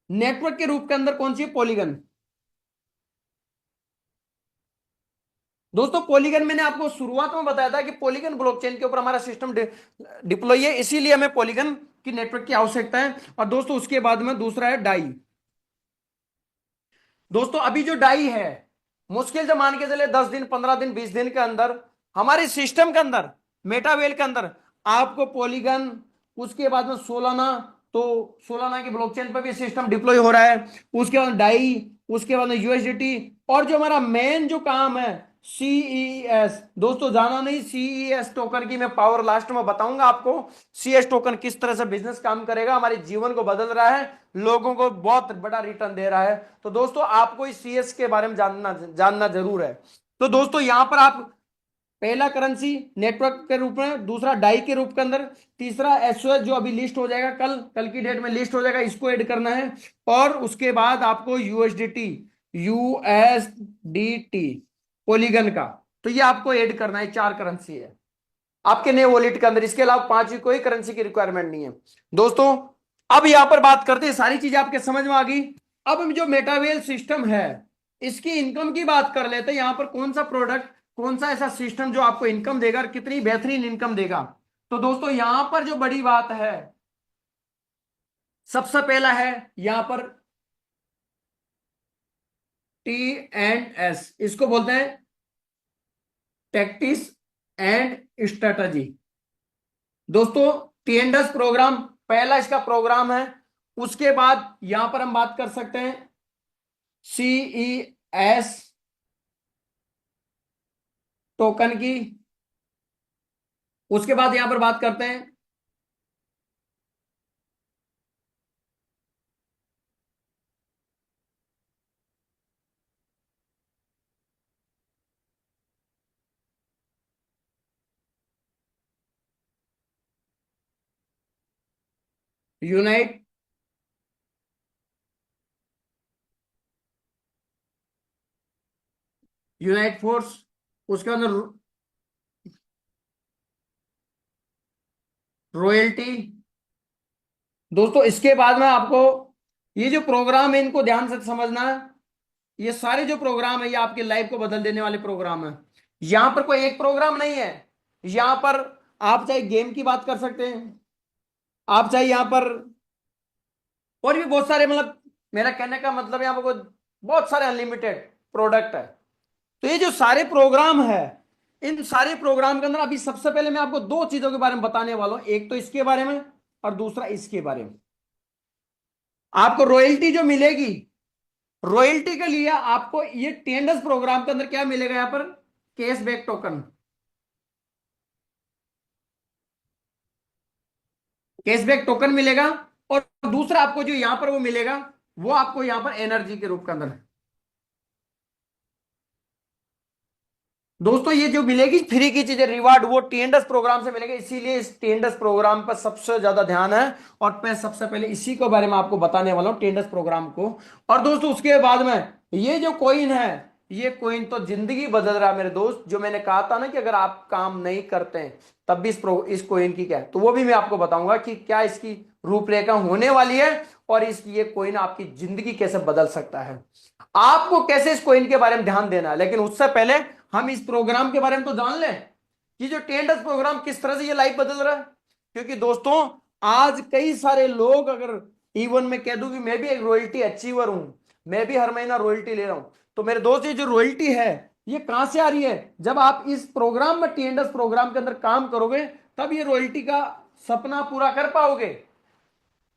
Speaker 1: नेटवर्क के रूप के अंदर कौन सी है? पॉलीगन। दोस्तों, पॉलीगन मैंने आपको शुरुआत में बताया था कि पॉलीगन ब्लॉकचेन के ऊपर हमारा सिस्टम डिप्लॉय है, इसीलिए हमें पॉलीगन की नेटवर्क की आवश्यकता है। और दोस्तों, उसके बाद में दूसरा है डाई। दोस्तों, अभी जो डाई है, मुश्किल से मान के चले 10 दिन, 15 दिन, 20 दिन के अंदर हमारे सिस्टम के अंदर, मेटावेल के अंदर आपको पॉलीगन, उसके बाद में सोलाना, तो सोलाना की ब्लॉकचेन पर भी सिस्टम डिप्लॉय हो रहा है, उसके बाद डाई, उसके बाद में यूएसडीटी, और जो हमारा मेन जो काम है सीईएस। दोस्तों, जाना नहीं सीईएस टोकन की, मैं पावर लास्ट में बताऊंगा आपको। सीएस टोकन किस तरह से बिजनेस काम करेगा, हमारे जीवन को बदल रहा है, लोगों को बहुत बड़ा रिटर्न दे रहा है। तो दोस्तों, आपको इस सीएस के बारे में जानना जानना जरूर है। तो दोस्तों, यहां पर आप पहला करेंसी नेटवर्क के रूप में, दूसरा डाई के रूप के अंदर, तीसरा एसओएस जो अभी लिस्ट हो जाएगा, कल कल की डेट में लिस्ट हो जाएगा, इसको ऐड करना है। और उसके बाद आपको यूएसडीटी, यूएसडीटी पॉलीगन का, तो ये आपको ऐड करना है। चार करेंसी है आपके नए वॉलेट के अंदर, इसके अलावा पांचवी कोई करेंसी की रिक्वायरमेंट नहीं है। दोस्तों, अब यहां पर बात करते हैं, सारी चीजें आपके समझ में आ गई। अब हम जो मेटावेल सिस्टम है, इसकी इनकम की बात कर लेते हैं। यहां पर कौन सा प्रोडक्ट, कौन सा ऐसा सिस्टम जो आपको इनकम देगा और कितनी बेहतरीन इनकम देगा। तो दोस्तों, यहां पर जो बड़ी बात है, सबसे पहला है यहां पर T&S, इसको बोलते हैं टैक्टिस एंड स्ट्रेटजी। दोस्तों, T&S प्रोग्राम पहला इसका प्रोग्राम है। उसके बाद यहां पर हम बात कर सकते हैं CES टोकन की। उसके बाद यहां पर बात करते हैं यूनाइट यूनाइट फोर्स। उसके अंदर रॉयल्टी। दोस्तों, इसके बाद में आपको ये जो प्रोग्राम है इनको ध्यान से समझना है। ये सारे जो प्रोग्राम है ये आपके लाइफ को बदल देने वाले प्रोग्राम है। यहां पर कोई एक प्रोग्राम नहीं है। यहां पर आप चाहे गेम की बात कर सकते हैं, आप चाहे यहां पर और भी बहुत सारे, मतलब मेरा कहने का मतलब यहां पर कोई बहुत सारे अनलिमिटेड प्रोडक्ट है। तो ये जो सारे प्रोग्राम है, इन सारे प्रोग्राम के अंदर अभी सबसे पहले मैं आपको दो चीजों के बारे में बताने वाला हूं, एक तो इसके बारे में और दूसरा इसके बारे में। आपको रॉयल्टी जो मिलेगी, रॉयल्टी के लिए आपको ये टेंडस प्रोग्राम के अंदर क्या मिलेगा, यहां पर कैशबैक टोकन, कैशबैक टोकन मिलेगा। और दूसरा आपको जो यहां पर वो मिलेगा, वो आपको यहां पर एनर्जी के रूप के अंदर। दोस्तों ये जो मिलेगी फ्री की चीजें रिवार्ड, वो टीएनडस प्रोग्राम से मिलेगी, इसीलिए इस टीएनडस प्रोग्राम पर सबसे ज्यादा ध्यान है। और मैं सबसे पहले इसी के बारे में आपको बताने वाला हूं, टीएनडस प्रोग्राम को। और दोस्तों उसके बाद में ये जो कॉइन है, ये कॉइन तो जिंदगी बदल रहा है मेरे दोस्त। जो मैंने कहा था ना कि अगर आप काम नहीं करते हैं तब भी इस कॉइन की क्या है, तो वो भी मैं आपको बताऊंगा कि क्या इसकी रूपरेखा होने वाली है, और इस ये कॉइन आपकी जिंदगी कैसे बदल सकता है, आपको कैसे इस कॉइन के बारे में ध्यान देना है। लेकिन उससे पहले हम इस प्रोग्राम के बारे में तो जान लें कि जो टेंडस प्रोग्राम किस तरह से ये लाइफ बदल रहा है। क्योंकि दोस्तों आज कई सारे लोग, अगर इवन मैं कह दूं कि मैं भी एक रॉयल्टी अचीवर हूं, मैं भी हर महीना रॉयल्टी ले रहा हूं, तो मेरे दोस्त ये जो रॉयल्टी है ये कहां से आ रही है, जब आप इस प्रोग्राम में टेंडस प्रोग्राम के अंदर काम करोगे तब ये रॉयल्टी का सपना पूरा कर पाओगे।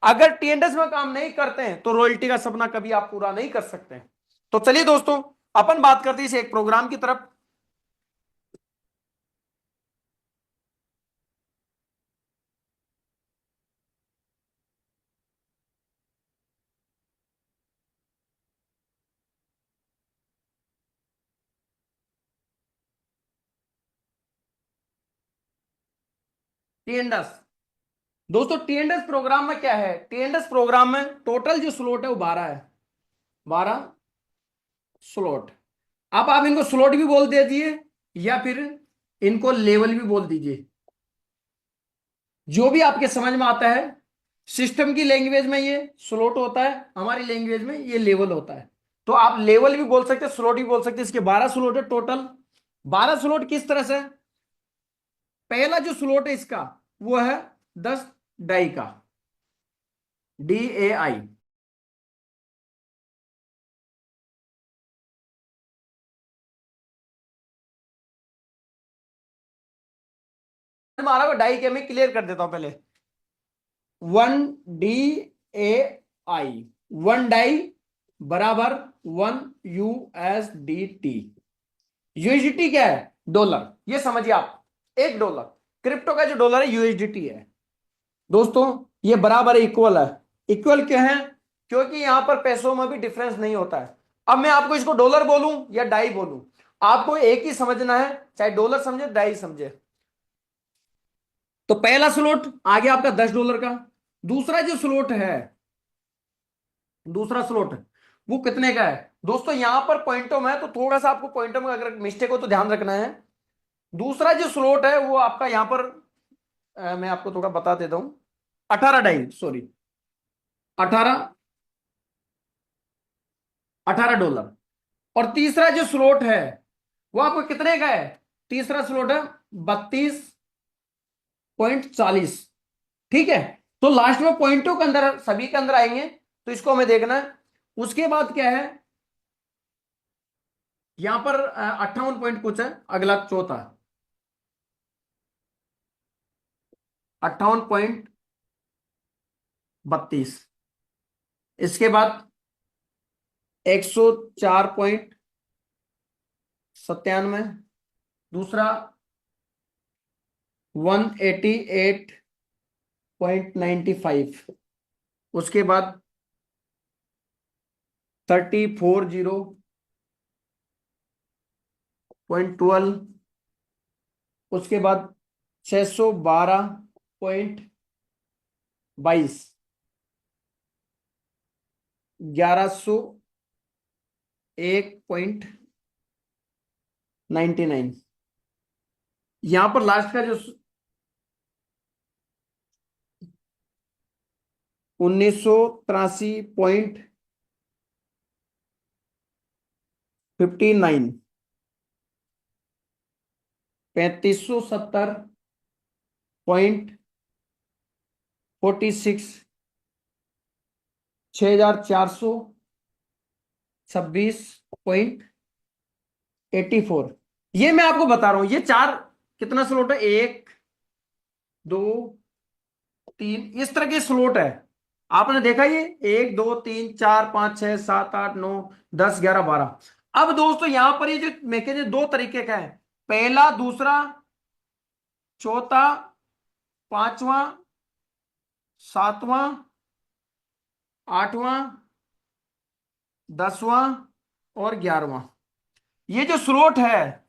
Speaker 1: अगर टीएनडीएस में काम नहीं करते हैं तो रॉयल्टी का सपना कभी आप पूरा नहीं कर सकते हैं। तो चलिए दोस्तों अपन बात करते हैं इस एक प्रोग्राम की तरफ। टीएनडीएस, दोस्तों टीएनडीएस प्रोग्राम में क्या है, टीएनडीएस प्रोग्राम में टोटल जो स्लॉट है वो 12 है, 12 स्लॉट। अब आप इनको स्लॉट भी बोल दीजिए या फिर इनको लेवल भी बोल दीजिए, जो भी आपके समझ में आता है। सिस्टम की लैंग्वेज में ये स्लॉट होता है, हमारी लैंग्वेज में ये लेवल होता है। तो आप लेवल भी बोल सकते हैं, स्लॉट भी बोल सकते हैं। इसके 12 स्लॉट है टोटल। 12 स्लॉट किस तरह से, पहला जो स्लॉट है इसका वो है 10 डाई का, DAI। हमारा डाई के मैं क्लियर कर देता हूं पहले। 1 DAI, 1 डाई बराबर 1 USDT। यूएसडीटी क्या है, डॉलर, ये समझिए आप। $1 क्रिप्टो का जो डॉलर है यूएसडीटी है। दोस्तों ये बराबर इक्वल है। इक्वल क्यों है, क्योंकि यहां पर पैसों में भी डिफरेंस नहीं होता है। अब मैं आपको इसको डॉलर बोलूं या डाई बोलूं, आपको एक ही समझना है, चाहे डॉलर समझे डाई समझे। तो पहला स्लॉट आ गया आपका $10 का। दूसरा जो स्लॉट है, दूसरा स्लॉट वो कितने का है दोस्तों, यहां पर पॉइंटों में, तो थोड़ा सा आपको पॉइंटों में अगर मिस्टेक हो तो ध्यान रखना है। दूसरा जो स्लॉट है वो आपका यहां पर मैं आपको थोड़ा बता देता हूं, 18 डाई, सॉरी, 18, $18। और तीसरा जो स्लॉट है वो आपको कितने का है, तीसरा स्लॉट है 32.40। ठीक है, तो लास्ट में पॉइंटों के अंदर सभी के अंदर आएंगे, तो इसको हमें देखना है। उसके बाद क्या है, यहां पर 58 कुछ है, अगला चौथा 58.32। इसके बाद 104.97। दूसरा 188.95। उसके बाद 340.12। उसके बाद 612.22। 1101.99। यहां पर लास्ट का जो 1983.59। 3570.46। 6426.52। 84। ये मैं आपको बता रहा हूं, ये चार कितना स्लोट है, एक, दो, तीन, इस तरह के स्लोट है। आपने देखा ये, एक, दो, तीन, चार, पांच, छह, सात, आठ, नौ, 10, 11, 12। अब दोस्तों यहां पर ये जो मैकेनिज्म दो तरीके का है, पहला, दूसरा, चौथा, पांचवा, सातवां, आठवां, 10वां और 11वां। ये जो स्लोट है,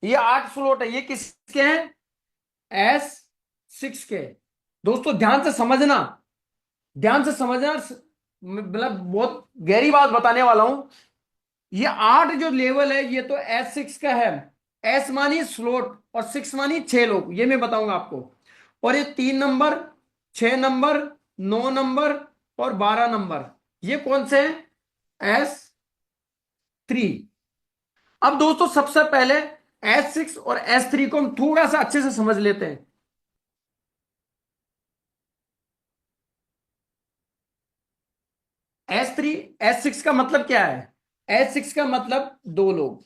Speaker 1: ये 8 स्लोट है, ये किसके हैं, S6 के। दोस्तों ध्यान से समझना, ध्यान से समझना, मतलब बहुत गहरी बात बताने वाला हूं। ये 8 जो लेवल है, ये तो S6 का है। S मानी स्लोट और 6 मानी 6 लोग, ये मैं बताऊंगा आपको। और ये 3 नंबर, 6 नंबर, 9 नंबर और 12 नंबर, ये कौन से हैं, S3। अब दोस्तों सबसे पहले S6 और S3 को हम थोड़ा सा अच्छे से समझ लेते हैं। S3, S6 का मतलब क्या है, S6 का मतलब 2 लोग,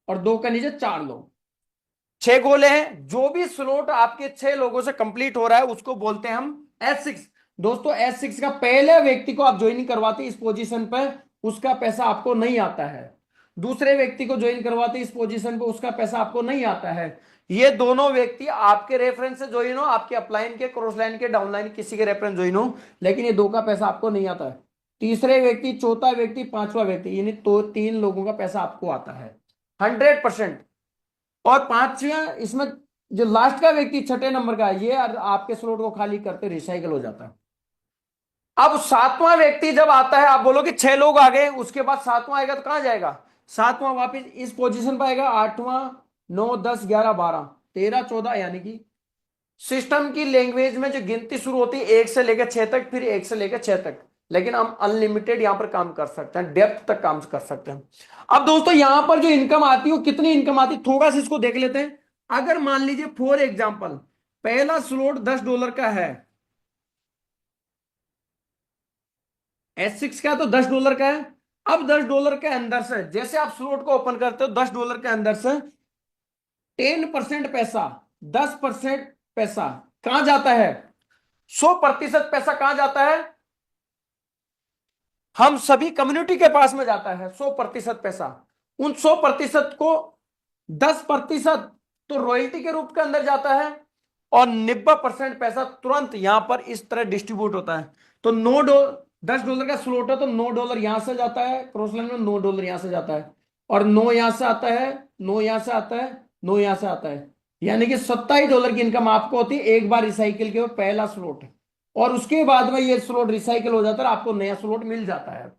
Speaker 1: और दो का नीचे 4 लोग, 6 गोले हैं। जो भी स्लोट आपके 6 लोगों से कंप्लीट हो रहा है उसको बोलते हैं हम S6। दोस्तों S6 का पहले व्यक्ति को आप ज्वाइन करवाते इस पोजीशन पर, उसका पैसा आपको नहीं आता है। दूसरे व्यक्ति को ज्वाइन करवाते इस पोजीशन पर, उसका पैसा आपको नहीं आता है। ये दोनों व्यक्ति आपके रेफरेंस से ज्वाइन हो, आपके अपलाइन के, क्रॉस लाइन के, डाउन लाइन, किसी के रेफरेंस ज्वाइन हो, लेकिन ये दो का पैसा आपको नहीं आता है। तीसरे व्यक्ति, चौथा व्यक्ति, पांचवा व्यक्ति, यानी तो 3 लोगों का पैसा आपको आता है 100%। और पांचवा, इसमें जो लास्ट का व्यक्ति 6ठे नंबर का है, ये आपके स्लॉट को खाली करते रिसाइकल हो जाता है। अब 7वां व्यक्ति जब आता है, आप बोलो कि 6 लोग आ गए, उसके बाद 7वां आएगा तो कहां जाएगा, 7वां वापिस इस पोजीशन पर आएगा, 8वां, 9, 10, 11, 12, 13, 14, यानी कि सिस्टम की लैंग्वेज में जो गिनती शुरू होती है 1 से लेकर 6 तक, फिर 1 से लेकर 6 तक, लेकिन हम अनलिमिटेड यहां पर काम कर सकते हैं, डेप्थ तक काम कर सकते हैं। अब दोस्तों यहां पर जो इनकम आती है वो कितनी इनकम आती है, थोड़ा सा इसको देख लेते हैं। अगर मान लीजिए फॉर एग्जाम्पल पहला स्लॉट $10 का है, S6 का तो $10 का है। अब $10 के अंदर से जैसे आप स्लॉट को ओपन करते हो, $10 के अंदर से 10% पैसा, 10% पैसा कहां जाता है, 100% पैसा कहां जाता है, हम सभी कम्युनिटी के पास में जाता है 100% पैसा। उन 100% को 10% तो रॉयल्टी के रूप के अंदर जाता है, और 90% पैसा तुरंत यहां पर इस तरह डिस्ट्रीब्यूट होता है। तो $10 का स्लॉट है, तो $9 यहां से जाता है, क्रॉस लाइन में $9 यहां से जाता है, और 9 यहां से आता है, 9 यहां से आता है, 9 यहां से आता है, यानी कि $27 की इनकम आपको होती है एक बार रिसाइकिल के पहला स्लॉट। और उसके बाद में ये स्लॉट रिसाइकिल हो जाता है, आपको नया स्लॉट मिल जाता है।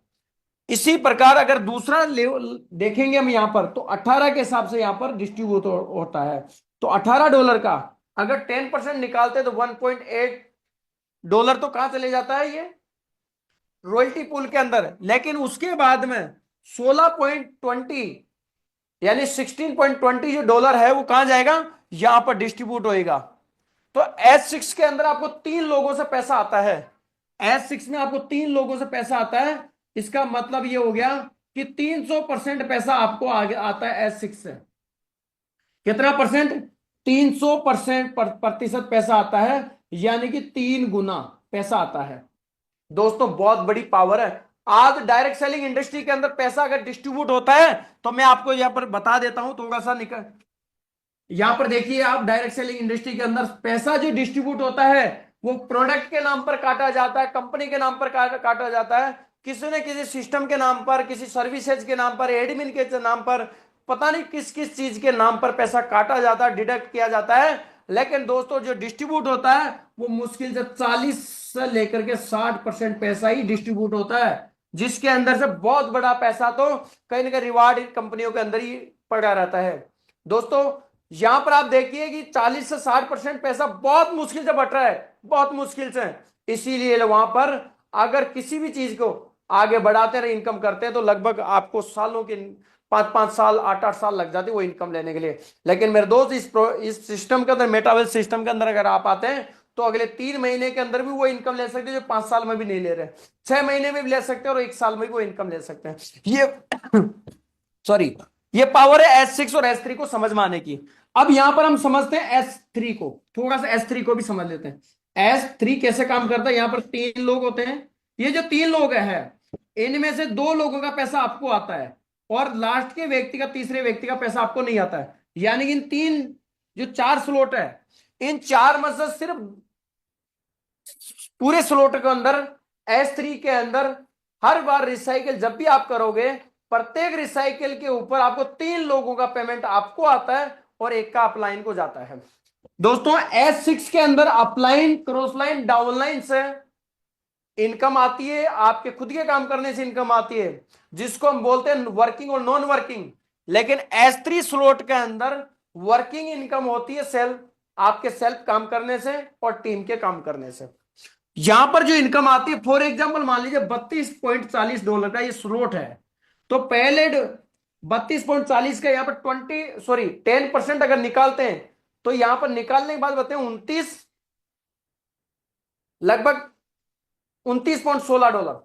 Speaker 1: इसी प्रकार अगर दूसरा लेवल देखेंगे हम यहां पर, तो 18 के हिसाब से यहां पर डिस्ट्रीब्यूट होता है। तो $18 का अगर 10% निकालते तो $1.8 तो कहां चले जाता है, ये रॉयल्टी पूल के अंदर। लेकिन उसके बाद में 16.20 यानी 16.20 जो डॉलर है वो कहां जाएगा, यहां पर डिस्ट्रीब्यूट होएगा। तो S6 के अंदर आपको 3 लोगों से पैसा आता है, S6 में आपको 3 लोगों से पैसा आता है। इसका मतलब ये हो गया कि 300% पैसा आपको आगे आता है S6 से। कितना परसेंट, 300% पैसा आता है, यानी कि 3 गुना पैसा आता है। दोस्तों बहुत बड़ी पावर है। आज डायरेक्ट सेलिंग इंडस्ट्री के अंदर पैसा अगर डिस्ट्रीब्यूट होता है, तो मैं आपको यहां पर बता देता हूं थोड़ा सा निकल, यहां पर देखिए आप, डायरेक्ट सेलिंग इंडस्ट्री के अंदर पैसा जो डिस्ट्रीब्यूट होता है वो प्रोडक्ट के नाम पर काटा जाता है, कंपनी के नाम पर काटा जाता है, किसी न किसी सिस्टम के नाम पर, किसी सर्विसेज के नाम पर, एडमिन के नाम पर, पता नहीं किस किस चीज के नाम पर पैसा काटा जाता है, डिडक्ट किया जाता है। लेकिन दोस्तों जो डिस्ट्रीब्यूट होता है वो मुश्किल से 40 से लेकर के 60% पैसा ही डिस्ट्रीब्यूट होता है, जिसके अंदर से बहुत बड़ा पैसा तो कहीं ना कहीं रिवार्ड कंपनियों के अंदर ही पड़ा रहता है। दोस्तों यहां पर आप देखिए कि 40 से 60% पैसा बहुत मुश्किल से बट रहा है, बहुत मुश्किल से। इसीलिए वहां पर अगर किसी भी चीज को आगे बढ़ाते रहे, इनकम करते हैं, तो लगभग आपको सालों के 5-5 साल, 8-8 साल लग जाते वो इनकम लेने के लिए। लेकिन मेरे दोस्त इस सिस्टम के अंदर, मेटावर्स सिस्टम के अंदर अगर आप आते हैं, तो अगले 3 महीने के अंदर भी वो इनकम ले सकते हैं जो 5 साल में भी नहीं ले रहे, 6 महीने में भी ले सकते हैं और 1 साल में भी वो इनकम ले सकते हैं। ये सॉरी, ये पावर है S6 और S3 को समझ में आने की। अब यहां पर हम समझते हैं S3 को, थोड़ा सा S3 को भी समझ लेते हैं। S3 कैसे काम करता है। यहां पर 3 लोग होते हैं, ये जो 3 लोग हैं इनमें से 2 लोगों का पैसा आपको आता है और लास्ट के व्यक्ति का, तीसरे व्यक्ति का पैसा आपको नहीं आता है। यानी कि इन तीन जो 4 स्लॉट है, इन 4 में से सिर्फ पूरे स्लॉट के अंदर S3 के अंदर हर बार रिसाइकिल जब भी आप करोगे, प्रत्येक रिसाइकिल के ऊपर आपको 3 लोगों का पेमेंट आपको आता है और एक का अपलाइन को जाता है। दोस्तों S6 के अंदर अपलाइन, क्रॉस लाइन, डाउनलाइन से इनकम आती है, आपके खुद के काम करने से इनकम आती है, जिसको हम बोलते हैं वर्किंग और नॉन वर्किंग। लेकिन S3 स्लॉट के अंदर वर्किंग इनकम होती है सेल्फ, आपके सेल्फ काम करने से और टीम के काम करने से। यहां पर जो इनकम आती है, फॉर एग्जांपल मान लीजिए $32.40 का ये स्लॉट है, तो पहले 32.40 का यहां पर 10% अगर निकालते हैं, तो यहां पर निकालने के बाद बताए 29, लगभग $29.16,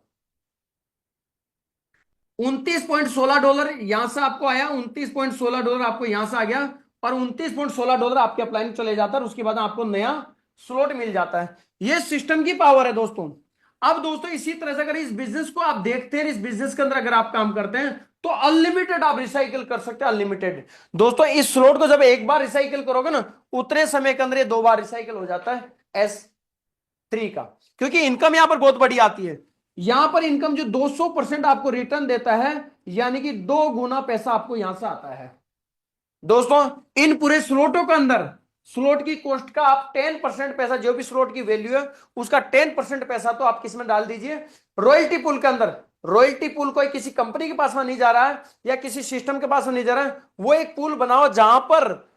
Speaker 1: $29.16 यहां से आपको आया, $29.16 आपको यहां से आ गया और $29.16 आपके अप्लाई में चले जाता है और उसके बाद आपको नया स्लॉट मिल जाता है। ये सिस्टम की पावर है दोस्तों। अब दोस्तों इसी तरह से अगर इस बिजनेस को आप देखते हैं, इस बिजनेस के अंदर अगर आप काम करते हैं तो अनलिमिटेड आप रिसाइकिल कर सकते हैं, अनलिमिटेड। दोस्तों इस स्लॉट को जब एक बार रिसाइकिल करोगे ना, उतने समय के अंदर ये 2 बार रिसाइकिल हो जाता है S3 का, क्योंकि इनकम यहां पर बहुत बड़ी आती है। यहां पर इनकम जो 200% आपको रिटर्न देता है, यानी कि 2 गुना पैसा आपको यहां से आता है। दोस्तों इन पूरे स्लॉटों के अंदर स्लॉट की कॉस्ट का आप 10% पैसा, जो भी स्लॉट की वैल्यू है उसका 10% पैसा तो आप किस में डाल दीजिए, रॉयल्टी पूल के अंदर। रॉयल्टी पूल कोई किसी कंपनी के पास में नहीं जा रहा है या किसी सिस्टम के पास में नहीं जा रहा है, वो एक पूल बनाओ जहां पर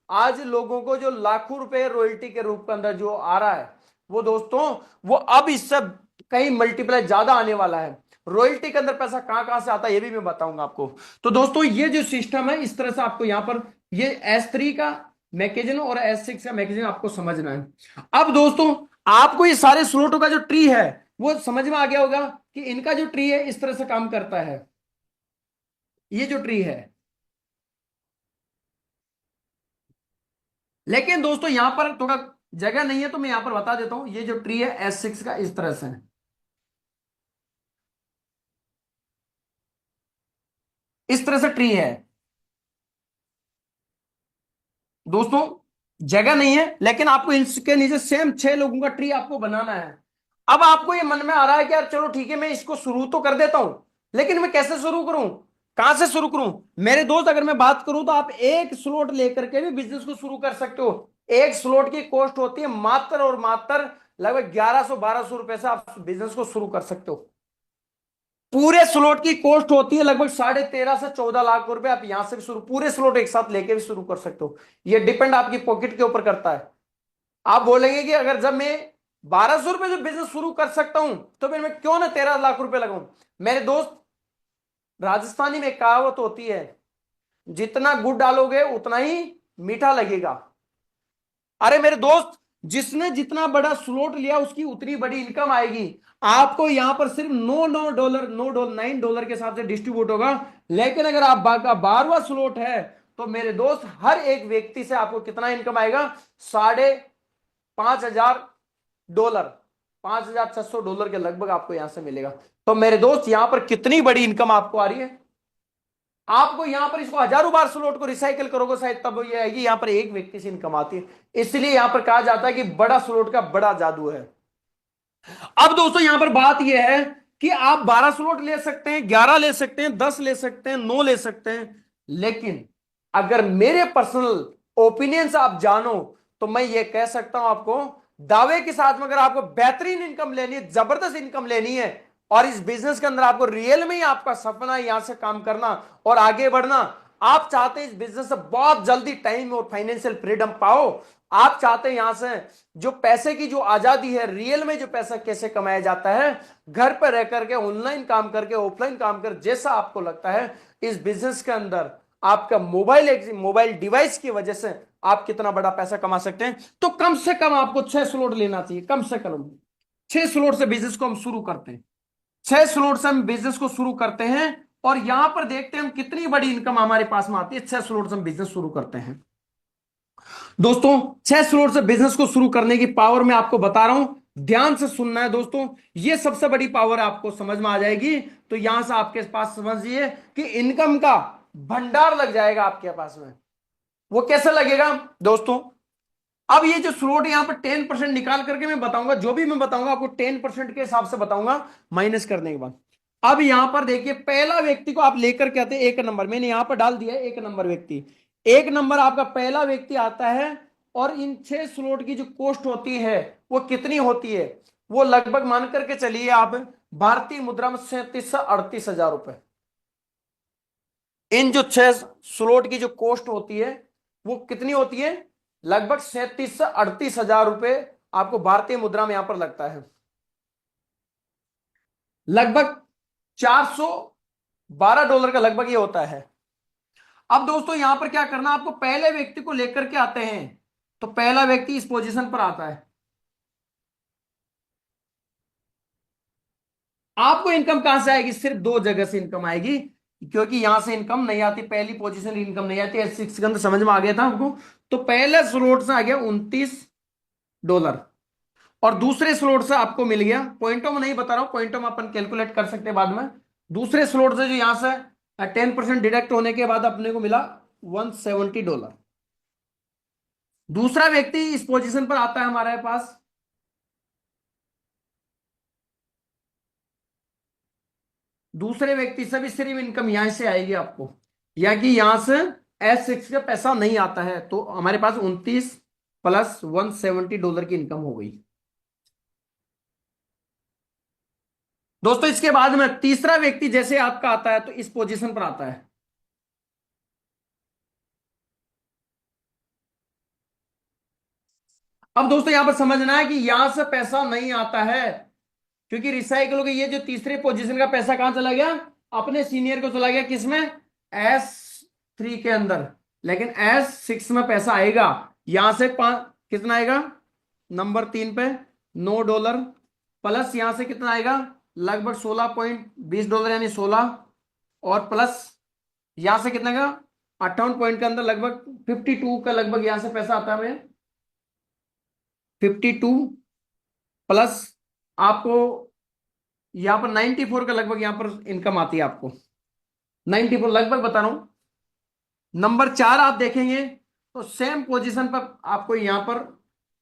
Speaker 1: आज लोगों को जो लाखों रुपए रॉयल्टी के रूप के अंदर जो आ रहा है, वो दोस्तों वो अब इससे कहीं मल्टीप्लाई ज्यादा आने वाला है। रॉयल्टी के अंदर पैसा कहां कहां से आता है ये भी मैं बताऊंगा आपको। तो दोस्तों ये जो सिस्टम है, इस तरह से आपको यहां पर ये S3 का मैकेजन और S6 का मैकेजन आपको समझना है। अब दोस्तों आपको ये सारे स्लॉटों का जो ट्री है वो समझ में आ गया होगा कि इनका जो ट्री है इस तरह से काम करता है। ये जो ट्री है, लेकिन दोस्तों यहां पर थोड़ा जगह नहीं है तो मैं यहां पर बता देता हूं। ये जो ट्री है S6 का इस तरह से है, इस तरह से ट्री है दोस्तों। जगह नहीं है लेकिन आपको इसके नीचे सेम 6 लोगों का ट्री आपको बनाना है। अब आपको ये मन में आ रहा है कि यार चलो ठीक है मैं इसको शुरू तो कर देता हूं, लेकिन मैं कैसे शुरू करूं, कहां से शुरू करूं। मेरे दोस्त अगर मैं बात करूं तो आप एक स्लॉट लेकर के भी बिजनेस को शुरू कर सकते हो। एक स्लॉट की कॉस्ट होती है मात्र और मात्र लगभग 1100-1200 रुपए से आप बिजनेस को शुरू कर सकते हो। पूरे स्लॉट की कॉस्ट होती है लगभग 13.5 से 14 लाख रुपए। आप यहां से भी शुरू, पूरे स्लॉट एक साथ लेके भी शुरू कर सकते हो। ये डिपेंड आपकी पॉकेट के ऊपर करता है। आप बोलेंगे कि अगर जब मैं 1200 रुपए से बिजनेस शुरू कर सकता हूं तो फिर मैं क्यों ना 13 लाख रुपए लगाऊं। मेरे दोस्त राजस्थानी में कहावत होती है, जितना गुड़ डालोगे उतना ही मीठा लगेगा। अरे मेरे दोस्त, जिसने जितना बड़ा स्लॉट लिया उसकी उतनी बड़ी इनकम आएगी। आपको यहां पर सिर्फ $9 $9 के हिसाब से डिस्ट्रीब्यूट होगा। लेकिन अगर आप का 12वां स्लॉट है तो मेरे दोस्त हर एक व्यक्ति से आपको कितना इनकम आएगा, $5,500, $5,600 के लगभग आपको यहां से मिलेगा। तो मेरे दोस्त यहां पर कितनी बड़ी इनकम आपको आ रही है। आपको यहां पर इसको हजारों बार स्लॉट को रिसाइकिल करोगे शायद तब ये आएगी। यहां पर एक व्यक्ति से इनकम आती है, इसलिए यहां पर कहा जाता है कि बड़ा स्लॉट का बड़ा जादू है। अब दोस्तों यहां पर बात यह है कि आप 12 स्लॉट ले सकते हैं, 11 ले सकते हैं, 10 ले सकते हैं, 9 ले सकते हैं। लेकिन अगर मेरे पर्सनल ओपिनियन से आप जानो तो मैं ये कह सकता हूं आपको दावे के साथ में, अगर आपको बेहतरीन इनकम लेनी है, जबरदस्त इनकम लेनी है और इस बिजनेस के अंदर आपको रियल में ही आपका सपना है यहां से काम करना और आगे बढ़ना, आप चाहते हैं इस बिजनेस से बहुत जल्दी टाइम और फाइनेंशियल फ्रीडम पाओ, आप चाहते हैं यहां से जो पैसे की जो आजादी है, रियल में जो पैसा कैसे कमाया जाता है, घर पर रह करके ऑनलाइन काम करके ऑफलाइन काम कर, जैसा आपको लगता है इस बिजनेस के अंदर आपका मोबाइल डिवाइस की वजह से आप कितना बड़ा पैसा कमा सकते हैं। तो कम से कम आपको 6 स्लॉट लेना चाहिए, कम से कम 6 स्लॉट से बिजनेस को हम शुरू करते हैं। 6 स्लॉट से हम बिजनेस को शुरू करते हैं और यहां पर देखते हैं हम कितनी बड़ी इनकम हमारे पास में आती है। 6 स्लॉट से हम बिजनेस शुरू करते हैं दोस्तों। 6 स्लॉट से बिजनेस को शुरू करने की पावर मैं आपको बता रहा हूं, ध्यान से सुनना है दोस्तों। ये सबसे बड़ी पावर आपको समझ में आ जाएगी तो यहां से आपके पास समझिए कि इनकम का भंडार लग जाएगा आपके पास में। वो कैसे लगेगा दोस्तों? अब ये जो स्लॉट यहां पर 10% निकाल करके मैं बताऊंगा, जो भी मैं बताऊंगा आपको 10% के हिसाब से बताऊंगा माइनस करने के बाद। अब यहां पर देखिए, पहला व्यक्ति को आप लेकर के आते हैं 1 नंबर, मैंने यहां पर डाल दिया है 1 नंबर व्यक्ति। 1 नंबर आपका पहला व्यक्ति आता है और इन 6 स्लॉट की जो कॉस्ट होती है वो कितनी होती है? वो लगभग मान करके चलिए आप भारतीय मुद्रा में 37 से 38 हजार रुपए। इन जो 6 स्लॉट की जो कॉस्ट होती है वो कितनी होती है? लगभग 37 से 38 हजार रुपए आपको भारतीय मुद्रा में यहां पर लगता है। लगभग $412 का लगभग ये होता है। अब दोस्तों यहां पर क्या करना, आपको पहले व्यक्ति को लेकर के आते हैं तो पहला व्यक्ति इस पोजीशन पर आता है। आपको इनकम कहां से आएगी? सिर्फ 2 जगह से इनकम आएगी, क्योंकि यहां से इनकम नहीं आती, पहली पोजीशन इनकम नहीं आती। S6 के अंदर समझ में आ गया था आपको। तो पहले स्लॉट से आ गया $29 और दूसरे स्लॉट से आपको मिल गया, पॉइंटों में नहीं बता रहा हूं, पॉइंटों में अपन कैलकुलेट कर सकते हैं बाद में। दूसरे स्लॉट से जो यहां से 10% डिडक्ट होने के बाद अपने को मिला $170। दूसरा व्यक्ति इस पोजीशन पर आता है हमारे पास, दूसरे व्यक्ति से भी सिर्फ इनकम यहां से आएगी आपको, या कि यहां से S6 का पैसा नहीं आता है तो हमारे पास 29 प्लस $170 की इनकम हो गई दोस्तों। इसके बाद में तीसरा व्यक्ति जैसे आपका आता है तो इस पोजीशन पर आता है। अब दोस्तों यहां पर समझना है कि यहां से पैसा नहीं आता है, क्योंकि रिसाइकल हो गई। ये जो तीसरे पोजीशन का पैसा कहां चला गया? अपने सीनियर को चला गया, किसमें? S3 के अंदर। लेकिन S6 में पैसा आएगा यहां से कितना आएगा? नंबर 3 पे $9 प्लस यहां से कितना आएगा? लगभग $16.20 यानी 16, और प्लस यहां से कितना का 58 पॉइंट के अंदर लगभग 52 का लगभग यहां से पैसा आता है। 52 प्लस आपको यहां पर 94 का लगभग यहां पर इनकम आती है आपको। 94 लगभग बता रहा हूं। नंबर 4 आप देखेंगे तो सेम पोजीशन पर आपको यहां पर,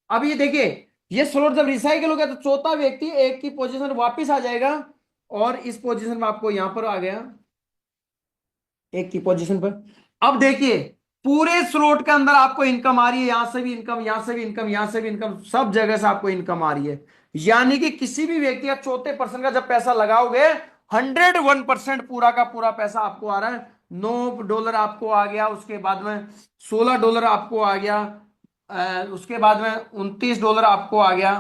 Speaker 1: अब ये देखिए, ये स्लॉट जब रिसाइकल हो गया तो चौथा व्यक्ति एक की पोजीशन वापस आ जाएगा और इस पोजीशन में आपको यहां पर आ गया एक की पोजीशन पर। अब देखिए, पूरे स्लॉट के अंदर आपको इनकम आ रही है, यहां से भी इनकम, यहां से भी इनकम, यहां से भी इनकम, सब जगह से आपको इनकम आ रही है। यानी कि किसी भी व्यक्ति का चौथे पर्सन का जब पैसा लगाओगे 101% पूरा का पूरा पैसा आपको आ रहा है। $9 आपको आ गया, उसके बाद में $16 आपको आ गया, उसके बाद में $29 आपको आ गया,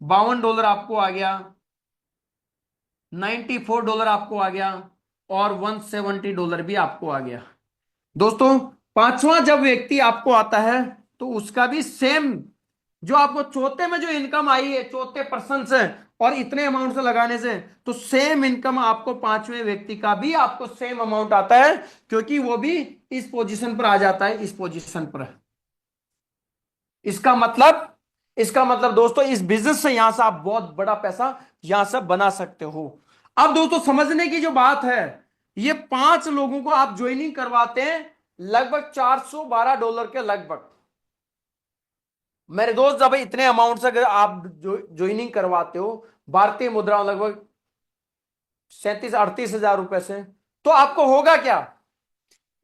Speaker 1: $52 आपको आ गया, $94 आपको आ गया, और $170 भी आपको आ गया। दोस्तों पांचवा जब व्यक्ति आपको आता है तो उसका भी सेम, जो आपको चौथे में जो इनकम आई है चौथे पर्सन से और इतने अमाउंट से लगाने से, तो सेम इनकम आपको पांचवें व्यक्ति का भी आपको सेम अमाउंट आता है, क्योंकि वो भी इस पोजीशन पर आ जाता है, इस पोजीशन पर। इसका मतलब, इसका मतलब दोस्तों इस बिजनेस से यहां से आप बहुत बड़ा पैसा यहां से बना सकते हो। अब दोस्तों समझने की जो बात है, ये 5 लोगों को आप ज्वाइनिंग करवाते हैं लगभग $412 के लगभग। मेरे दोस्त जब इतने अमाउंट से अगर आप ज्वाइनिंग करवाते हो भारतीय मुद्रा लगभग 37-38 हजार रुपए से, तो आपको होगा क्या?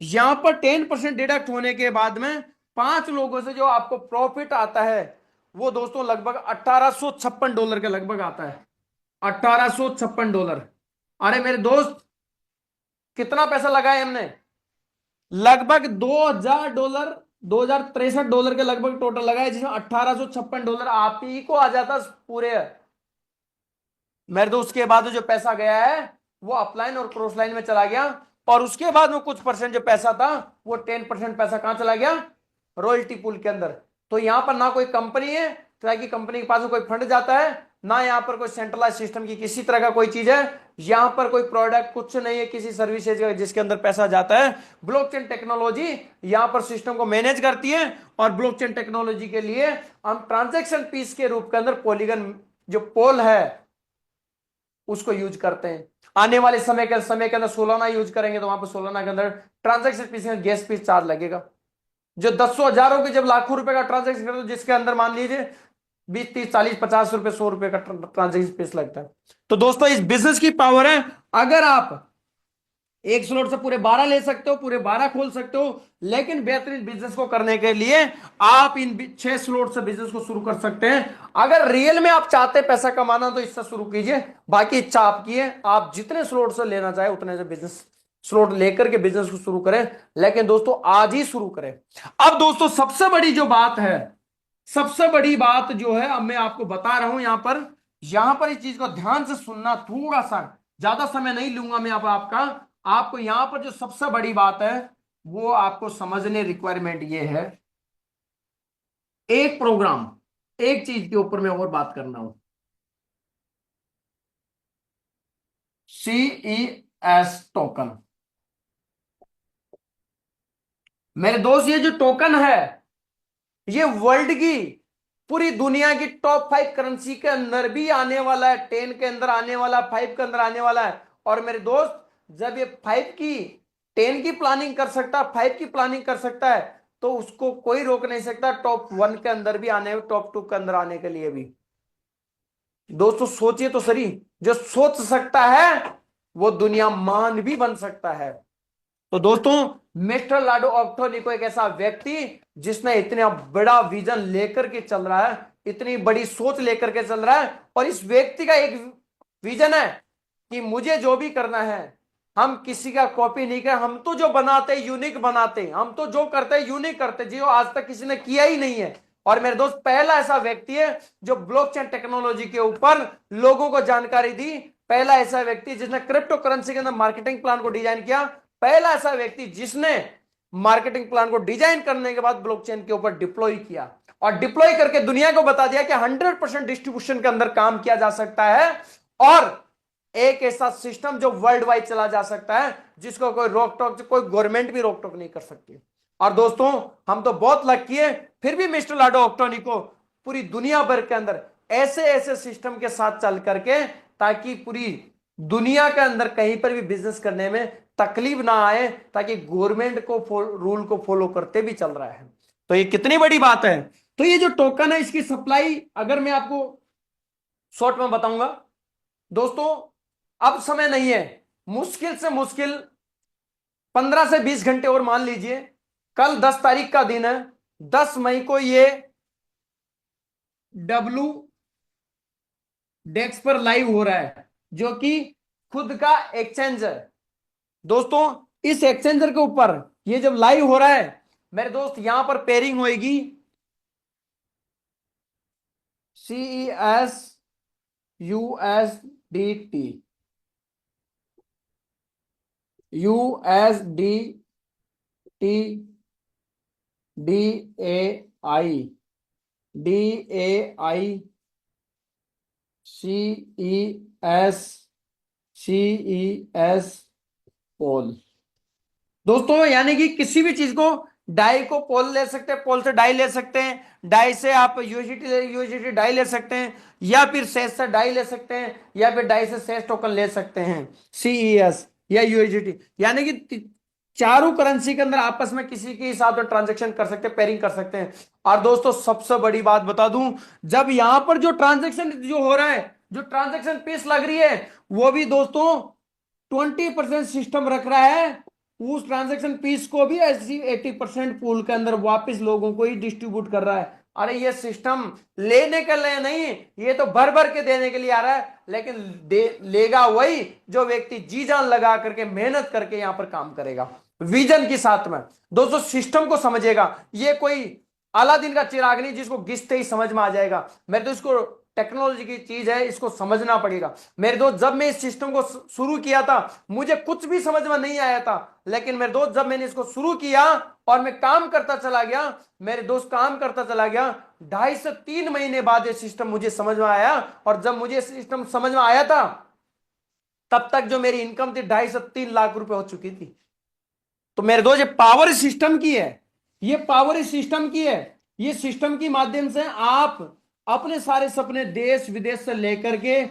Speaker 1: यहां पर 10% डिडक्ट होने के बाद में 5 लोगों से जो आपको प्रॉफिट आता है वो दोस्तों लगभग $1856 के लगभग आता है। $1856। अरे मेरे दोस्त, कितना पैसा लगाया हमने? लगभग $2000, $2063 के लगभग टोटल लगाया, जिसमें $1856 आप ही को आ जाता पूरे। मेरे दोस्त के बाद जो पैसा गया है वो अपलाइन और क्रॉस लाइन में चला गया, और उसके बाद में कुछ परसेंट जो पैसा था वो 10% पैसा कहां चला गया, रॉयल्टी पूल के अंदर। तो यहां पर ना कोई कंपनी है ताकि कंपनी के पास में कोई फंड जाता है, ना यहां पर कोई सेंट्रलाइज सिस्टम की किसी तरह का कोई चीज है, यहां पर कोई प्रोडक्ट कुछ नहीं है किसी सर्विसेज जिसके अंदर पैसा जाता है। ब्लॉकचेन टेक्नोलॉजी यहां पर सिस्टम को मैनेज करती है और ब्लॉकचेन टेक्नोलॉजी के लिए हम ट्रांजैक्शन पीस के रूप के अंदर पॉलीगन जो पोल है उसको यूज करते हैं। आने वाले समय के अंदर सोलाना यूज करेंगे तो वहां पर सोलाना के अंदर ट्रांजैक्शन पीस में गैस फीस चार्ज लगेगा। जो 10 हजारों के जब लाखों रुपए का ट्रांजैक्शन करते हो जिसके अंदर मान लीजिए 20 30 40 50 रुपए 100 रुपए का ट्रांजैक्शन फीस लगता है। तो दोस्तों इस बिजनेस की पावर है, अगर आप एक स्लॉट से पूरे 12 ले सकते हो, पूरे 12 खोल सकते हो, लेकिन बेहतरीन बिजनेस को करने के लिए आप इन 6 स्लॉट से बिजनेस को शुरू कर सकते हैं। अगर रियल में आप चाहते हैं पैसा कमाना तो इससे शुरू कीजिए, बाकी इच्छा आपकी है, आप जितने स्लॉट से लेना चाहे उतने से बिजनेस स्लॉट लेकर के बिजनेस को शुरू करें, लेकिन दोस्तों आज ही शुरू करें। अब दोस्तों सबसे बड़ी जो बात है, सबसे बड़ी बात जो है अब मैं आपको बता रहा हूं यहां पर इस चीज को ध्यान से सुनना, थोड़ा सा ज्यादा समय नहीं लूंगा मैं आपका। आपको यहां पर जो सबसे बड़ी बात है वो आपको समझने रिक्वायरमेंट ये है, एक प्रोग्राम एक चीज के ऊपर मैं और बात करना हूं, CES टोकन। मेरे दोस्त ये जो टोकन है ये वर्ल्ड की पूरी दुनिया की टॉप 5 करेंसी के अंदर भी आने वाला है, 10 के अंदर आने वाला, 5 के अंदर आने वाला है। और मेरे दोस्त जब ये 5 की 10 की प्लानिंग कर सकता है, 5 की प्लानिंग कर सकता है, तो उसको कोई रोक नहीं सकता टॉप 1 के अंदर भी आने, टॉप 2 के अंदर आने के लिए भी। दोस्तों सोचिए तो सही, जो सोच सकता है वो दुनिया मान भी बन सकता है। तो दोस्तों मिस्टर लाडो ऑक्टोनिको एक ऐसा व्यक्ति जिसने इतना बड़ा विजन लेकर के चल रहा है, इतनी बड़ी सोच लेकर के चल रहा है, और इस व्यक्ति का एक विजन है कि मुझे जो भी करना है, हम किसी का कॉपी नहीं कर, हम तो जो बनाते यूनिक बनाते, हम तो जो करते यूनिक करते, जो आज तक किसी ने किया ही नहीं है। और मेरे दोस्त पहला ऐसा व्यक्ति है जो ब्लॉकचेन टेक्नोलॉजी के ऊपर लोगों को जानकारी दी, पहला ऐसा व्यक्ति जिसने क्रिप्टो करेंसी के अंदर मार्केटिंग प्लान को डिजाइन किया, पहला ऐसा व्यक्ति जिसने मार्केटिंग प्लान को डिजाइन करने के बाद ब्लॉकचेन के ऊपर डिप्लॉय किया और डिप्लॉय करके दुनिया को बता दिया कि 100% डिस्ट्रीब्यूशन के अंदर काम किया जा सकता है, और एक ऐसा सिस्टम जो वर्ल्ड वाइड चला जा सकता है जिसको कोई रोक टोक, कोई गवर्नमेंट भी रोक टोक नहीं कर सकती। और दोस्तों हम तो बहुत लकी है, फिर भी मिस्टर लाडो ऑक्टोनिको पूरी दुनिया भर के अंदर ऐसे ऐसे सिस्टम के साथ चल करके, ताकि पूरी दुनिया के अंदर कहीं पर भी बिजनेस करने में तकलीफ ना आए, ताकि गवर्नमेंट को रूल को फॉलो करते भी चल रहा है। तो ये कितनी बड़ी बात है। तो ये जो टोकन है इसकी सप्लाई अगर मैं आपको शॉर्ट में बताऊंगा दोस्तों, अब समय नहीं है, मुश्किल से मुश्किल 15 से 20 घंटे और मान लीजिए, कल 10 तारीख का दिन है, 10 मई को ये डब्लू डेक्स पर लाइव हो रहा है, जो कि खुद का एक्सचेंज है। दोस्तों इस एक्सचेंजर के ऊपर ये जब लाइव हो रहा है मेरे दोस्त, यहां पर पेयरिंग होगी CES USDT DAI CES पोल। दोस्तों यानी कि किसी भी चीज को, डाई को पोल ले सकते हैं, पोल से डाई ले सकते हैं, डाई से आप यूएसडीटी डाई ले सकते हैं, या फिर सेस से डाई ले सकते हैं, या फिर डाई से सेस टोकन ले सकते हैं, CES या यूएसडीटी। यानी कि चारों करेंसी के अंदर आपस में किसी के हिसाब से ट्रांजेक्शन कर सकते हैं, पेयरिंग कर सकते हैं। और दोस्तों सबसे बड़ी बात बता दूं, जब यहां पर जो ट्रांजेक्शन जो हो रहा है, जो ट्रांजेक्शन फीस लग रही है, वो भी दोस्तों 20% सिस्टम रख रहा है, उस ट्रांजैक्शन फीस को भी 80% पूल के अंदर वापस लोगों को ही डिस्ट्रीब्यूट कर रहा है। अरे ये सिस्टम लेने के लिए नहीं, ये तो भर भर के देने के लिए आ रहा है, लेकिन लेगा वही जो व्यक्ति जी जान लगा करके मेहनत करके यहां पर काम करेगा विजन के साथ में। दोस्तों सिस्टम को समझेगा, ये कोई अलादीन का चिराग नहीं जिसको घिसते ही समझ में आ जाएगा। मैं तो इसको टेक्नोलॉजी की चीज है, इसको समझना पड़ेगा मेरे दोस्त। जब मैं इस सिस्टम को शुरू किया था मुझे कुछ भी समझ में नहीं आया था, लेकिन मेरे दोस्त जब मैंने इसको शुरू किया और मैं काम करता चला गया, मेरे दोस्त काम करता चला गया, 2.5 से 3 महीने बाद ये सिस्टम मुझे समझ में आया। और जब मुझे सिस्टम समझ में आया था तब तक जो मेरी इनकम थी 2.5 से 3 लाख रुपए हो चुकी थी। तो मेरे दोस्त ये पावर इस सिस्टम की है, ये पावर इस सिस्टम की है। ये सिस्टम की माध्यम से आप अपने सारे सपने देश विदेश से लेकर के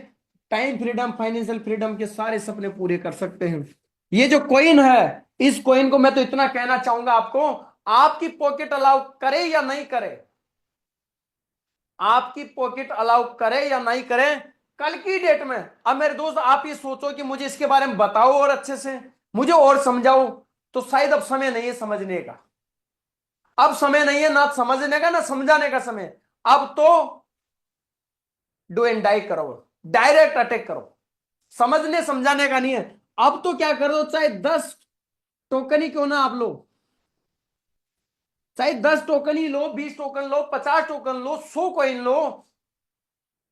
Speaker 1: टाइम फ्रीडम, फाइनेंशियल फ्रीडम के सारे सपने पूरे कर सकते हैं। ये जो कॉइन है, इस कॉइन को मैं तो इतना कहना चाहूंगा आपको, आपकी पॉकेट अलाउ करे या नहीं करे, आपकी पॉकेट अलाउ करे या नहीं करे, कल की डेट में। अब मेरे दोस्त आप ये सोचो कि मुझे इसके बारे में बताओ और अच्छे से मुझे और समझाओ, तो शायद अब समय नहीं है समझने का, अब समय नहीं है ना समझने का ना समझाने का समय। अब तो डू एंड डाई करो, डायरेक्ट अटैक करो, समझने समझाने का नहीं है। अब तो क्या करो, चाहे 10 टोकन ही क्यों ना आप लो, चाहे 10 टोकन ही लो, 20 टोकन लो, 50 टोकन लो, 100 कॉइन लो,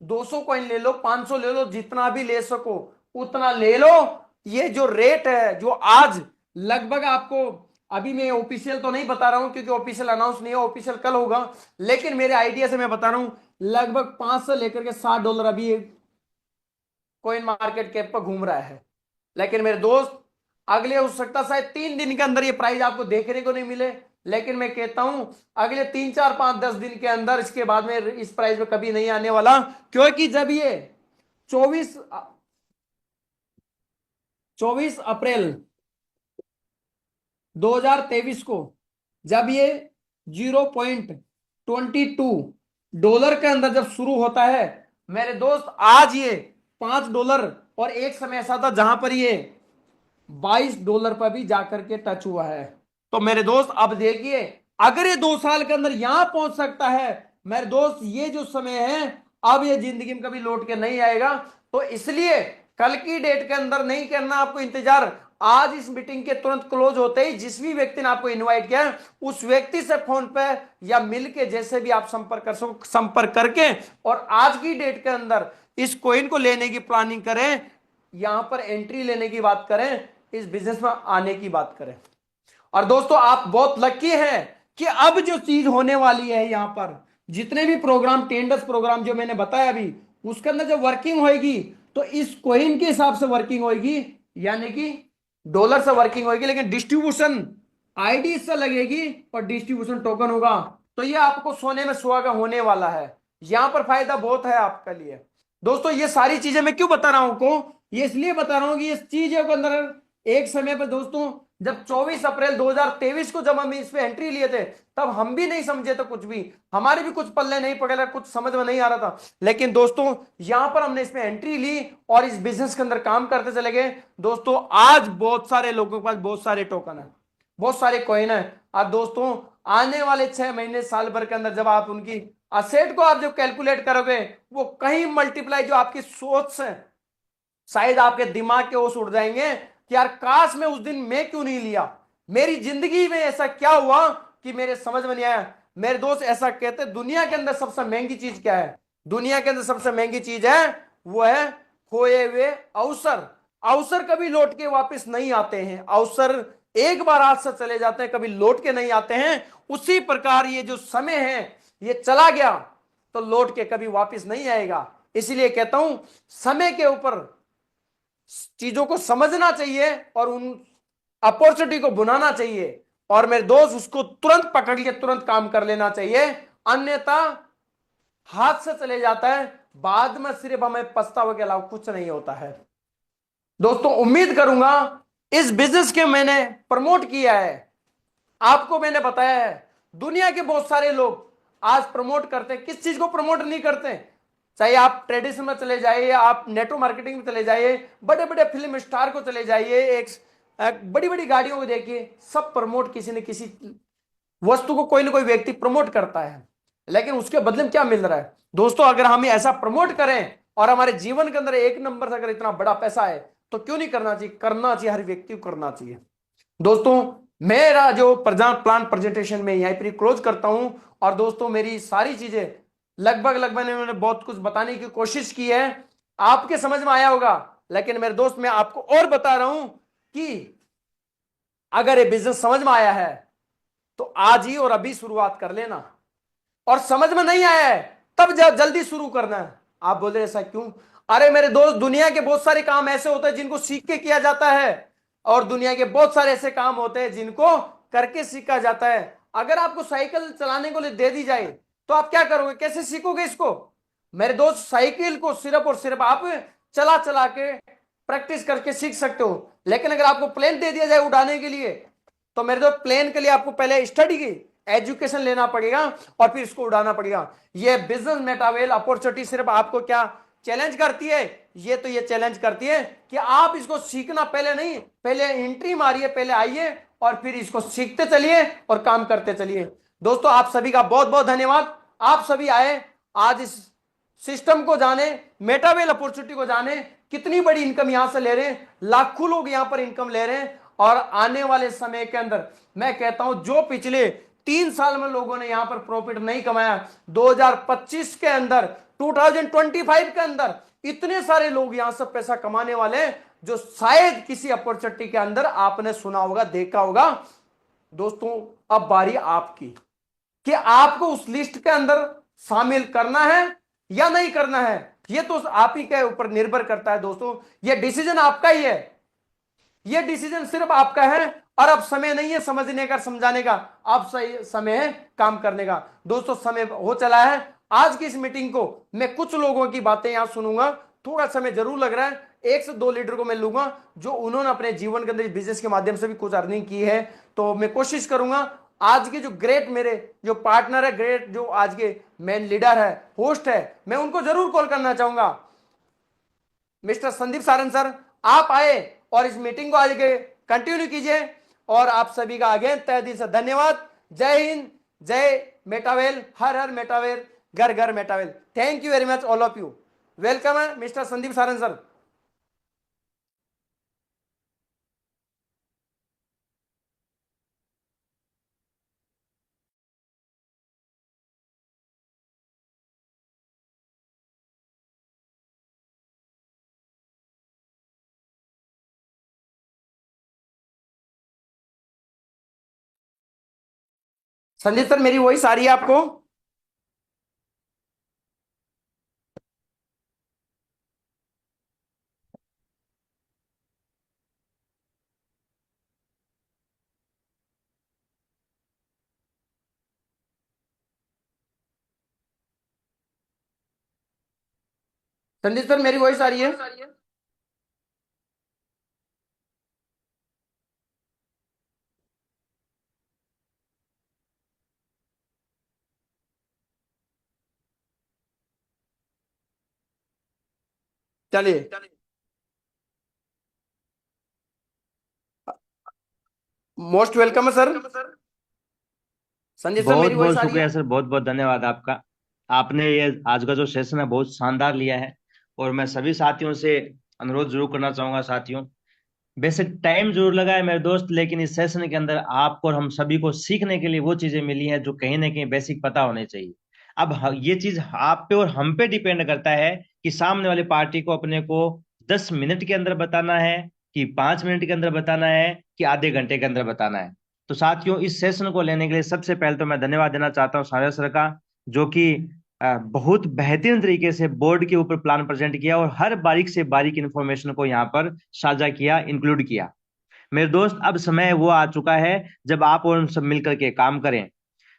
Speaker 1: 200 कॉइन ले लो, 500 ले लो, जितना भी ले सको उतना ले लो। ये जो रेट है जो आज लगभग आपको, अभी मैं ऑफिशियल तो नहीं बता रहा हूं क्योंकि ऑफिशियल अनाउंस नहीं है, ऑफिशियल कल होगा, लेकिन मेरे आइडिया से मैं बता रहा हूं लगभग 5 से लेकर के $60 अभी कॉइन मार्केट कैप पर घूम रहा है। लेकिन मेरे दोस्त अगले हो सकता शायद 3 दिन के अंदर ये प्राइस आपको देखने को नहीं मिले, लेकिन मैं कहता हूं अगले 3 4 5 10 दिन के अंदर इसके बाद में इस प्राइस में कभी नहीं आने वाला। क्योंकि जब ये 24 अप्रैल 2023 को जब ये $0.22 के अंदर जब शुरू होता है मेरे दोस्त, आज ये $5 और एक समय ऐसा था जहां पर ये $22 पर भी जाकर के टच हुआ है। तो मेरे दोस्त अब देखिए अगर ये 2 साल के अंदर यहां पहुंच सकता है मेरे दोस्त, ये जो समय है अब ये जिंदगी में कभी लौट के नहीं आएगा। तो इसलिए कल की डेट के अंदर नहीं करना आपको इंतजार, आज इस मीटिंग के तुरंत क्लोज होते ही जिस भी व्यक्ति ने आपको इनवाइट किया उस व्यक्ति से फोन पे या मिल के जैसे भी आप संपर्क कर सको संपर्क करके और आज की डेट के अंदर इस कॉइन को लेने की प्लानिंग करें, यहां पर एंट्री लेने की बात करें, इस बिजनेस में आने की बात करें। और दोस्तों आप बहुत लकी हैं कि अब जो चीज होने वाली है यहां पर जितने भी प्रोग्राम, टेंडर्स प्रोग्राम जो मैंने बताया अभी, उसके अंदर जब वर्किंग होगी तो इस कॉइन के हिसाब से वर्किंग होगी, यानी कि डॉलर से वर्किंग होगी, लेकिन डिस्ट्रीब्यूशन आईडी से लगेगी और डिस्ट्रीब्यूशन टोकन होगा। तो ये आपको सोने में सुहागा होने वाला है, यहां पर फायदा बहुत है आपके लिए। दोस्तों ये सारी चीजें मैं क्यों बता रहा हूं को, ये इसलिए बता रहा हूं कि इस चीजों के अंदर एक समय पर दोस्तों जब 24 अप्रैल 2023 को जब हम इस पे एंट्री लिए थे तब हम भी नहीं समझे थे कुछ भी, हमारे भी कुछ पल्ले नहीं पकड़ा, कुछ समझ में नहीं आ रहा था। लेकिन दोस्तों यहां पर हमने इसमें एंट्री ली और इस बिजनेस के अंदर काम करते चले गए। दोस्तों आज बहुत सारे लोगों के पास बहुत सारे टोकन है, बहुत सारे कॉइन है। अब दोस्तों आने वाले 6 महीने साल भर के अंदर जब आप उनकी असेट को आप जो कैलकुलेट करोगे वो कहीं मल्टीप्लाई, जो आपकी सोच से शायद आपके दिमाग के ओस उड़ जाएंगे कि यार काश मैं उस दिन मैं क्यों नहीं लिया, मेरी जिंदगी में ऐसा क्या हुआ कि मेरे समझ में नहीं आया। मेरे दोस्त ऐसा कहते दुनिया के अंदर सबसे महंगी चीज क्या है, दुनिया के अंदर सबसे महंगी चीज है वो है खोए हुए अवसर। अवसर कभी लौट के वापस नहीं आते हैं, अवसर एक बार हाथ से चले जाते हैं, कभी लौट के नहीं आते हैं। उसी प्रकार ये जो समय है ये चला गया तो लौट के कभी वापस नहीं आएगा। इसीलिए कहता हूं समय के ऊपर चीजों को समझना चाहिए और उन अपॉर्चुनिटी को बुनाना चाहिए, और मेरे दोस्त उसको तुरंत पकड़ के तुरंत काम कर लेना चाहिए, अन्यथा हाथ से चले जाता है, बाद में सिर्फ हमें पछतावे के अलावा कुछ नहीं होता है। दोस्तों उम्मीद करूंगा इस बिजनेस के मैंने प्रमोट किया है, आपको मैंने बताया है। दुनिया के बहुत सारे लोग आज प्रमोट करते हैं, किस चीज को प्रमोट नहीं करते, चाहे आप ट्रेडिशन में चले जाइए, आप नेटवर्क मार्केटिंग में चले जाइए, बड़े बड़े फिल्म स्टार को चले जाइए, एक बड़ी बड़ी गाड़ियों को देखिए, सब प्रमोट किसी न किसी वस्तु को कोई ना कोई व्यक्ति प्रमोट करता है, लेकिन उसके बदले में क्या मिल रहा है। दोस्तों अगर हम ऐसा प्रमोट करें और हमारे जीवन के अंदर एक नंबर से अगर इतना बड़ा पैसा है तो क्यों नहीं करना चाहिए, करना चाहिए, हर व्यक्ति को करना चाहिए। दोस्तों मेरा जो प्लान प्रेजेंटेशन में यहीं पर क्लोज करता हूं, और दोस्तों मेरी सारी चीजें लगभग लगभग इन्होंने बहुत कुछ बताने की कोशिश की है, आपके समझ में आया होगा। लेकिन मेरे दोस्त मैं आपको और बता रहा हूं कि अगर ये बिजनेस समझ में आया है तो आज ही और अभी शुरुआत कर लेना, और समझ में नहीं आया है तब जल्दी शुरू करना है। आप बोल रहे ऐसा क्यों? अरे मेरे दोस्त, दुनिया के बहुत सारे काम ऐसे होते हैं जिनको सीख के किया जाता है, और दुनिया के बहुत सारे ऐसे काम होते हैं जिनको करके सीखा जाता है। अगर आपको साइकिल चलाने को दे दी जाए तो आप क्या करोगे, कैसे सीखोगे इसको? मेरे दोस्त, साइकिल को सिर्फ और सिर्फ आप चला चला के प्रैक्टिस करके सीख सकते हो। लेकिन अगर आपको प्लेन दे दिया जाए उड़ाने के लिए, तो मेरे दोस्त प्लेन के लिए आपको पहले स्टडी की एजुकेशन लेना पड़ेगा और फिर इसको उड़ाना पड़ेगा। ये बिजनेस मेटावेल अपॉर्चुनिटी सिर्फ आपको क्या चैलेंज करती है, ये चैलेंज करती है कि आप इसको सीखना पहले नहीं, पहले एंट्री मारिए, पहले आइए और फिर इसको सीखते चलिए और काम करते चलिए। दोस्तों आप सभी का बहुत बहुत धन्यवाद, आप सभी आए, आज इस सिस्टम को जाने, मेटावेल अपॉर्चुनिटी को जाने, कितनी बड़ी इनकम यहां से ले रहे हैं, लाखों लोग यहां पर इनकम ले रहे हैं। और आने वाले समय के अंदर मैं कहता हूं जो पिछले 3 साल में लोगों ने यहां पर प्रॉफिट नहीं कमाया, 2025 के अंदर, 2025 के अंदर इतने सारे लोग यहां से पैसा कमाने वाले हैं जो शायद किसी अपॉर्चुनिटी के अंदर आपने सुना होगा, देखा होगा। दोस्तों अब बारी आपकी कि आपको उस लिस्ट के अंदर शामिल करना है या नहीं करना है, ये तो आप ही के ऊपर निर्भर करता है। दोस्तों ये डिसीजन आपका ही है, ये डिसीजन सिर्फ आपका है, और अब समय नहीं है समझने का, समझाने का, अब सही समय है काम करने का। दोस्तों समय हो चला है, आज की इस मीटिंग को मैं कुछ लोगों की बातें यहां सुनूंगा, थोड़ा समय जरूर लग रहा है, 1 से 2 लीडर को मैं लूंगा जो उन्होंने अपने जीवन के अंदर बिजनेस के माध्यम से भी कुछ अर्निंग की है। तो मैं कोशिश करूंगा आज के जो ग्रेट मेरे जो पार्टनर है, ग्रेट जो आज के मेन लीडर है, होस्ट है, मैं उनको जरूर कॉल करना चाहूंगा। मिस्टर संदीप सारन सर, आप आए और इस मीटिंग को आगे कंटिन्यू कीजिए, और आप सभी का आगे तहे दिल से धन्यवाद। जय हिंद, जय मेटावेल, हर हर मेटावेल, घर घर मेटावेल। Thank you very much all of you. Welcome है mister Sandeep Saran sir. Sandeep sir मेरी वॉइस आ रही है आपको? संदीप सर मेरी वॉइस आ रही है? चलिए, मोस्ट वेलकम है सर। संदीप सर
Speaker 2: बहुत
Speaker 1: मेरी वॉइस
Speaker 2: बहुत
Speaker 1: आ रही
Speaker 2: शुक्रिया
Speaker 1: है?
Speaker 2: सर, बहुत बहुत धन्यवाद आपका। आपने ये आज का जो सेशन है बहुत शानदार लिया है। और मैं सभी साथियों से अनुरोध जरूर करना चाहूंगा। साथियों, वैसे टाइम जरूर लगा है मेरे दोस्त, लेकिन इस सेशन के अंदर आपको और हम सभी को सीखने के लिए वो चीजें मिली हैं जो कहीं ना कहीं बेसिक पता होने चाहिए। अब ये चीज आप पे और हम पे डिपेंड करता है कि सामने वाली पार्टी को अपने को 10 मिनट के अंदर बताना है, कि 5 मिनट के अंदर बताना है, कि आधे घंटे के अंदर बताना है। तो साथियों, इस सेशन को लेने के लिए सबसे पहले तो मैं धन्यवाद देना चाहता हूँ सागर सर का, जो कि बहुत बेहतरीन तरीके से बोर्ड के ऊपर प्लान प्रेजेंट किया और हर बारीक से बारीक इंफॉर्मेशन को यहाँ पर साझा किया, इंक्लूड किया। मेरे दोस्त, अब समय वो आ चुका है जब आप और हम सब मिलकर के काम करें।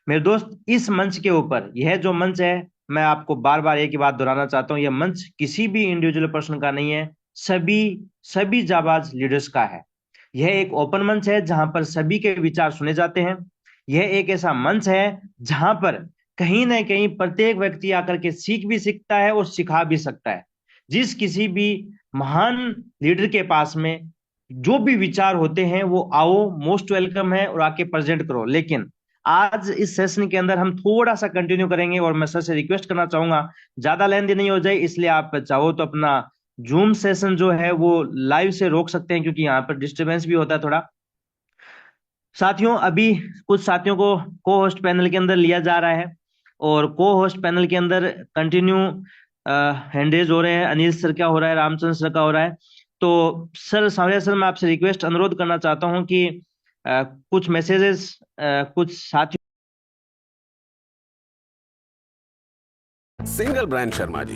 Speaker 2: मेरे दोस्त, इस मंच के ऊपर, यह जो मंच है, मैं आपको बार बार एक ही बात दोहराना चाहता हूँ, यह मंच किसी भी इंडिविजुअल पर्सन का नहीं है, सभी सभी जाबाज लीडर्स का है। यह एक ओपन मंच है जहां पर सभी के विचार सुने जाते हैं। यह एक ऐसा मंच है जहां पर कहीं ना कहीं प्रत्येक व्यक्ति आकर के सीख भी सकता है और सिखा भी सकता है। जिस किसी भी महान लीडर के पास में जो भी विचार होते हैं वो आओ, मोस्ट वेलकम है, और आके प्रेजेंट करो। लेकिन आज इस सेशन के अंदर हम थोड़ा सा कंटिन्यू करेंगे, और मैं सर से रिक्वेस्ट करना चाहूंगा ज्यादा लेंदी नहीं हो जाए, इसलिए आप चाहो तो अपना जूम सेशन जो है वो लाइव से रोक सकते हैं, क्योंकि यहाँ पर डिस्टरबेंस भी होता है थोड़ा। साथियों, अभी कुछ साथियों को को होस्ट पैनल के अंदर लिया जा रहा है। और को होस्ट पैनल के अंदर कंटिन्यू हैंड रेज हो रहे हैं। अनिल सर का हो रहा है, रामचंद्र सर का हो रहा है। तो सर सावरिया सर, मैं आपसे रिक्वेस्ट अनुरोध करना चाहता हूं कि कुछ मैसेजेस कुछ साथियों
Speaker 3: सिंगल ब्रांड शर्मा जी।